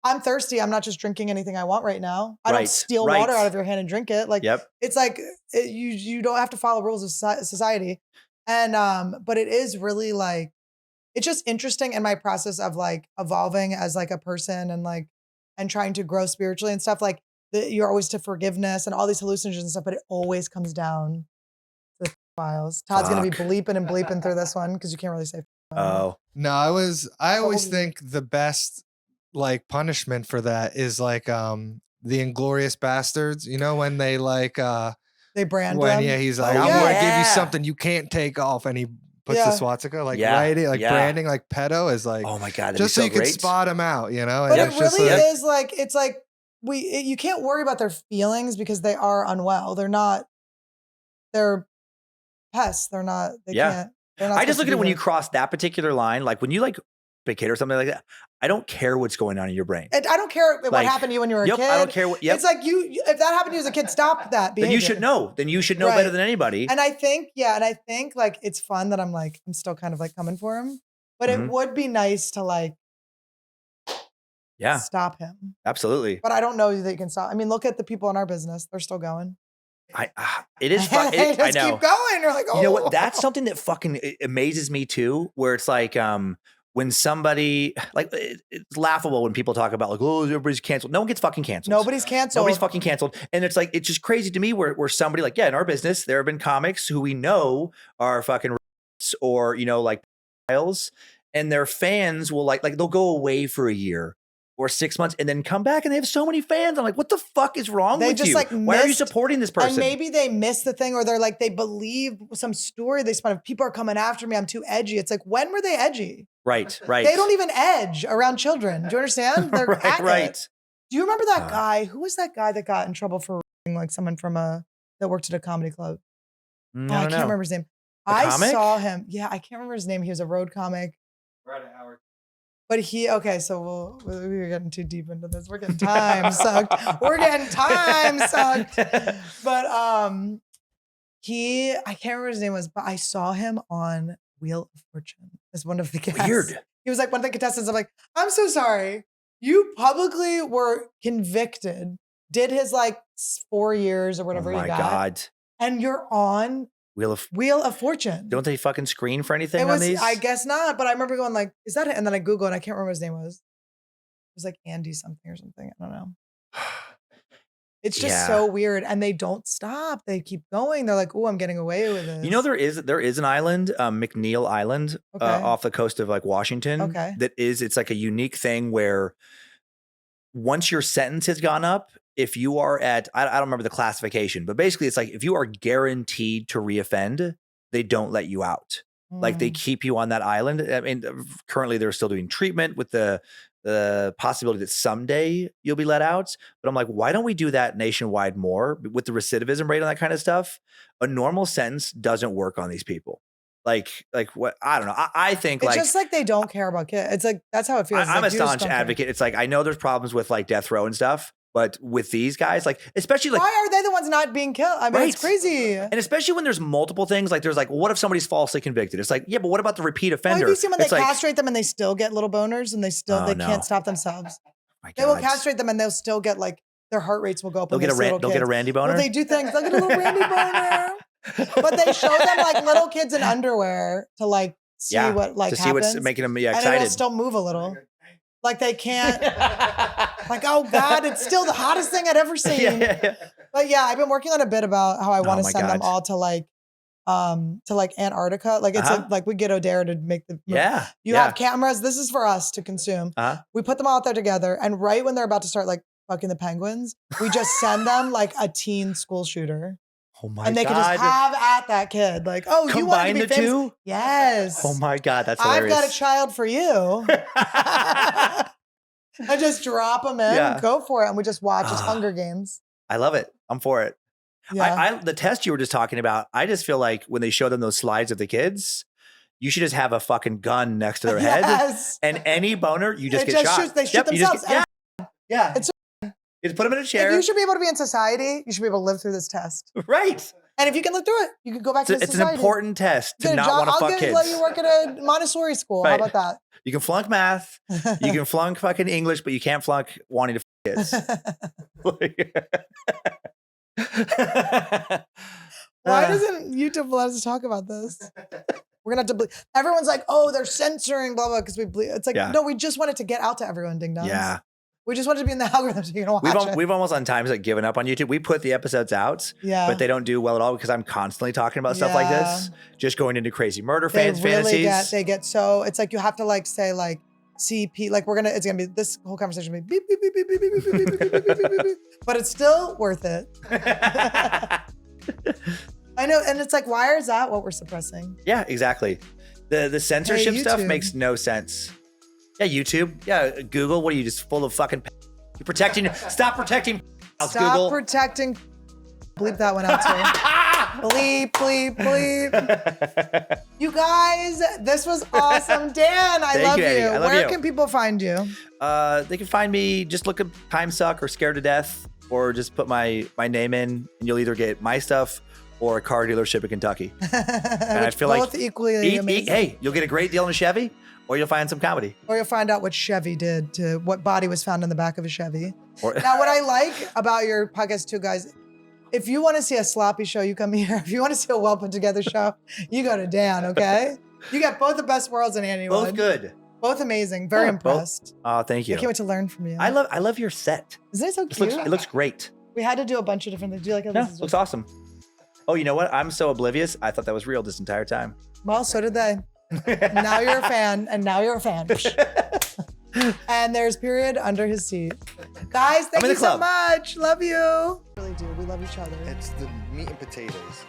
I'm thirsty. I'm not just drinking anything I want right now. I Right, don't steal right. water out of your hand and drink it. Like, Yep. it's like you don't have to follow rules of society. And, but it is really like, it's just interesting in my process of like evolving as like a person and like, and trying to grow spiritually and stuff. Like you're always to forgiveness and all these hallucinations and stuff, but it always comes down to the files. Todd's going to be Fuck. bleeping and bleeping through this one because you can't really say. Oh, No, I always Oh. think the best like punishment for that is like the Inglorious Bastards, you know, when they like They They brand when them. he's like, Oh, I'm yeah. gonna give you something you can't take off, and he puts the swastika like writing, like branding, like pedo is like, oh my God, just so you great. can spot him out, you know. But And it really is like, it's like you can't worry about their feelings because they are unwell. They're pests. They're not. They can't. They're not I just look at it when you there. cross that particular line, like when you like a kid or something like that. I don't care what's going on in your brain. I don't care what happened to you when you were a kid. I don't care what. It's like if that happened to you as a kid, stop that behavior. Then you should know. Then you should know better than anybody. And I think, like it's fun that I'm still kind of like coming for him, but it would be nice to like, stop him. Absolutely. But I don't know that you can stop. I mean, look at the people in our business; they're still going. It is fun. I know. Keep going. You're like, oh. You know what? That's something that fucking amazes me too. Where it's like, when somebody like it's laughable when people talk about like, oh, everybody's canceled. No one gets fucking canceled. Nobody's canceled. Nobody's fucking canceled. And it's like, it's just crazy to me where somebody like, in our business, there have been comics who we know are fucking or, like piles, and their fans will like they'll go away for a year or 6 months and then come back and they have so many fans. I'm like, what the fuck is wrong with you? Why are you supporting this person? And maybe they missed the thing, or they're like, they believe some story they spun. People are coming after me. I'm too edgy. It's like, when were they edgy? Right. They don't even edge around children. Do you understand? They're right. Do you remember that guy? Who was that guy that got in trouble for like someone from that worked at a comedy club? I can't remember his name. I saw him. Yeah, I can't remember his name. He was a road comic. Right at Howard. But so we're getting too deep into this. We're getting time sucked. But I can't remember his name was, but I saw him on Wheel of Fortune as one of the guests. Weird. He was like one of the contestants. I'm like, I'm so sorry. You publicly were convicted, did his like 4 years or whatever he got. Oh my God. And you're on Wheel of Fortune. Don't they fucking screen for anything on these? I guess not, but I remember going like, is that it? And then I Googled and I can't remember what his name was. It was like Andy something or something. I don't know. It's just so weird. And they don't stop. They keep going. They're like, oh, I'm getting away with this. You know, there is an island, McNeil Island, off the coast of like Washington. Okay. It's like a unique thing where once your sentence has gone up, if you are at, I don't remember the classification, but basically it's like if you are guaranteed to reoffend, they don't let you out. Like they keep you on that island. I mean, currently they're still doing treatment with the possibility that someday you'll be let out. But I'm like, why don't we do that nationwide more with the recidivism rate and that kind of stuff? A normal sentence doesn't work on these people. Like what? I don't know. I think it's just like they don't care about kids. It's like, that's how it feels. I'm a staunch advocate. It's like, I know there's problems with like death row and stuff, but with these guys, like, especially like, why are they the ones not being killed? I mean, it's crazy. And especially when there's multiple things, like there's like, well, what if somebody's falsely convicted? It's like, yeah, but what about the repeat offender? Have you seen when they castrate them and they still get little boners and they can't stop themselves? They will castrate them and they'll still get like, their heart rates will go up. They'll get a Randy boner? Well, they do things. They'll get a little Randy boner. But they show them like little kids in underwear to like see what like happens. See what's making them excited. And it'll still move a little. Like they can't, like, oh God, it's still the hottest thing I'd ever seen. But yeah, I've been working on a bit about how I want to send them all to like Antarctica. Like it's like we get O'Dare to make the You have cameras. This is for us to consume. We put them all out there together, and right when they're about to start like fucking the penguins, we just send them like a teen school shooter. Oh my God. And they can just have at that kid. Like, oh, you want to be famous? Two? Yes. Oh my God, that's hilarious. I've got a child for you. I just drop them in, go for it. And we just watch. It's Hunger Games. I love it. I'm for it. Yeah. The test you were just talking about, I just feel like when they show them those slides of the kids, you should just have a fucking gun next to their head. And any boner, you just get shot. They shoot themselves. Yeah. Just put them in a chair. If you should be able to be in society, you should be able to live through this test. Right. And if you can live through it, you can go back to society. It's an important test to not want to fuck kids. I'll let you work at a Montessori school. Right. How about that? You can flunk math. You can flunk fucking English, but you can't flunk wanting to fuck kids. Why doesn't YouTube let us talk about this? We're going to have to bleep. Everyone's like, oh, they're censoring, blah, blah, because we bleep. It's like, no, we just want it to get out to everyone, ding dongs. Yeah. We just want it to be in the algorithm so you can watch it. We've almost on times like given up on YouTube. We put the episodes out, but they don't do well at all because I'm constantly talking about stuff like this. Just going into crazy murder fantasies. They get so, it's like you have to like say like CP, like it's going to be, this whole conversation will be beep, beep, beep, beep, beep, beep, beep, beep, beep, beep, beep, beep, beep, but it's still worth it. and it's like, why is that what we're suppressing? Yeah, exactly. The censorship stuff makes no sense. Yeah, YouTube. Yeah, Google. What are you, just full of fucking? You're protecting. Stop protecting. Stop Google. protecting. Bleep that one out too. Bleep, bleep, bleep. You guys, this was awesome. Dan, I love you. I love Where you. can people find you? They can find me, just look up Timesuck or Scared to Death, or just put my name in, and you'll either get my stuff or a car dealership in Kentucky. And I feel both like equally amazing. hey, you'll get a great deal in a Chevy, or you'll find some comedy. Or you'll find out what Chevy did to what body was found in the back of a Chevy. Now, what I like about your podcast too, guys, if you want to see a sloppy show, you come here. If you want to see a well put together show, you go to Dan, okay? You got both the best worlds in Anniewood. Both good. Both amazing. Very impressed. Oh, thank you. I can't wait to learn from you. I love your set. Isn't it so cute? It looks great. We had to do a bunch of different things. Do you like how No, this is? looks awesome. Oh, you know what? I'm so oblivious. I thought that was real this entire time. Well, so did they. Now you're a fan, and now you're a fan. And there's period under his seat. Guys, thank you so much. Love you. Really do. We love each other. It's the meat and potatoes.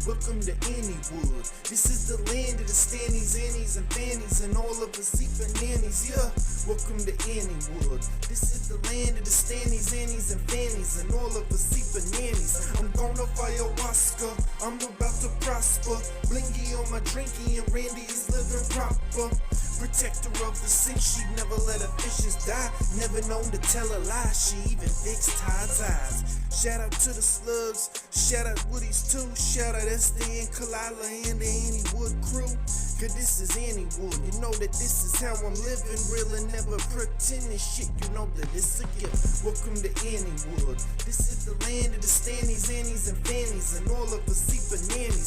Welcome to Anniewood. This is the land of the standies, annies, and fannies, and all of the sleeping nannies. Yeah, welcome to Anniewood. This is the land of the standies, annies, and fannies, and all of the sleeping nannies. I'm gonna ayahuasca. I'm about to prosper. Blingy on my drinky, and Randy is living proper. Protector of the sick, she never let her fishes die. Never known to tell a lie, she even fixed Todd's eyes. Shout out to the slugs, shout out Woody's too. Shout out Esther and Kalila and the Anniewood crew. Cause this is Anniewood, you know that this is how I'm living. Real and never pretending shit, you know that it's a gift. Welcome to Anniewood. This is the land of the standies, annies, and fannies, and all of the sleeping nannies.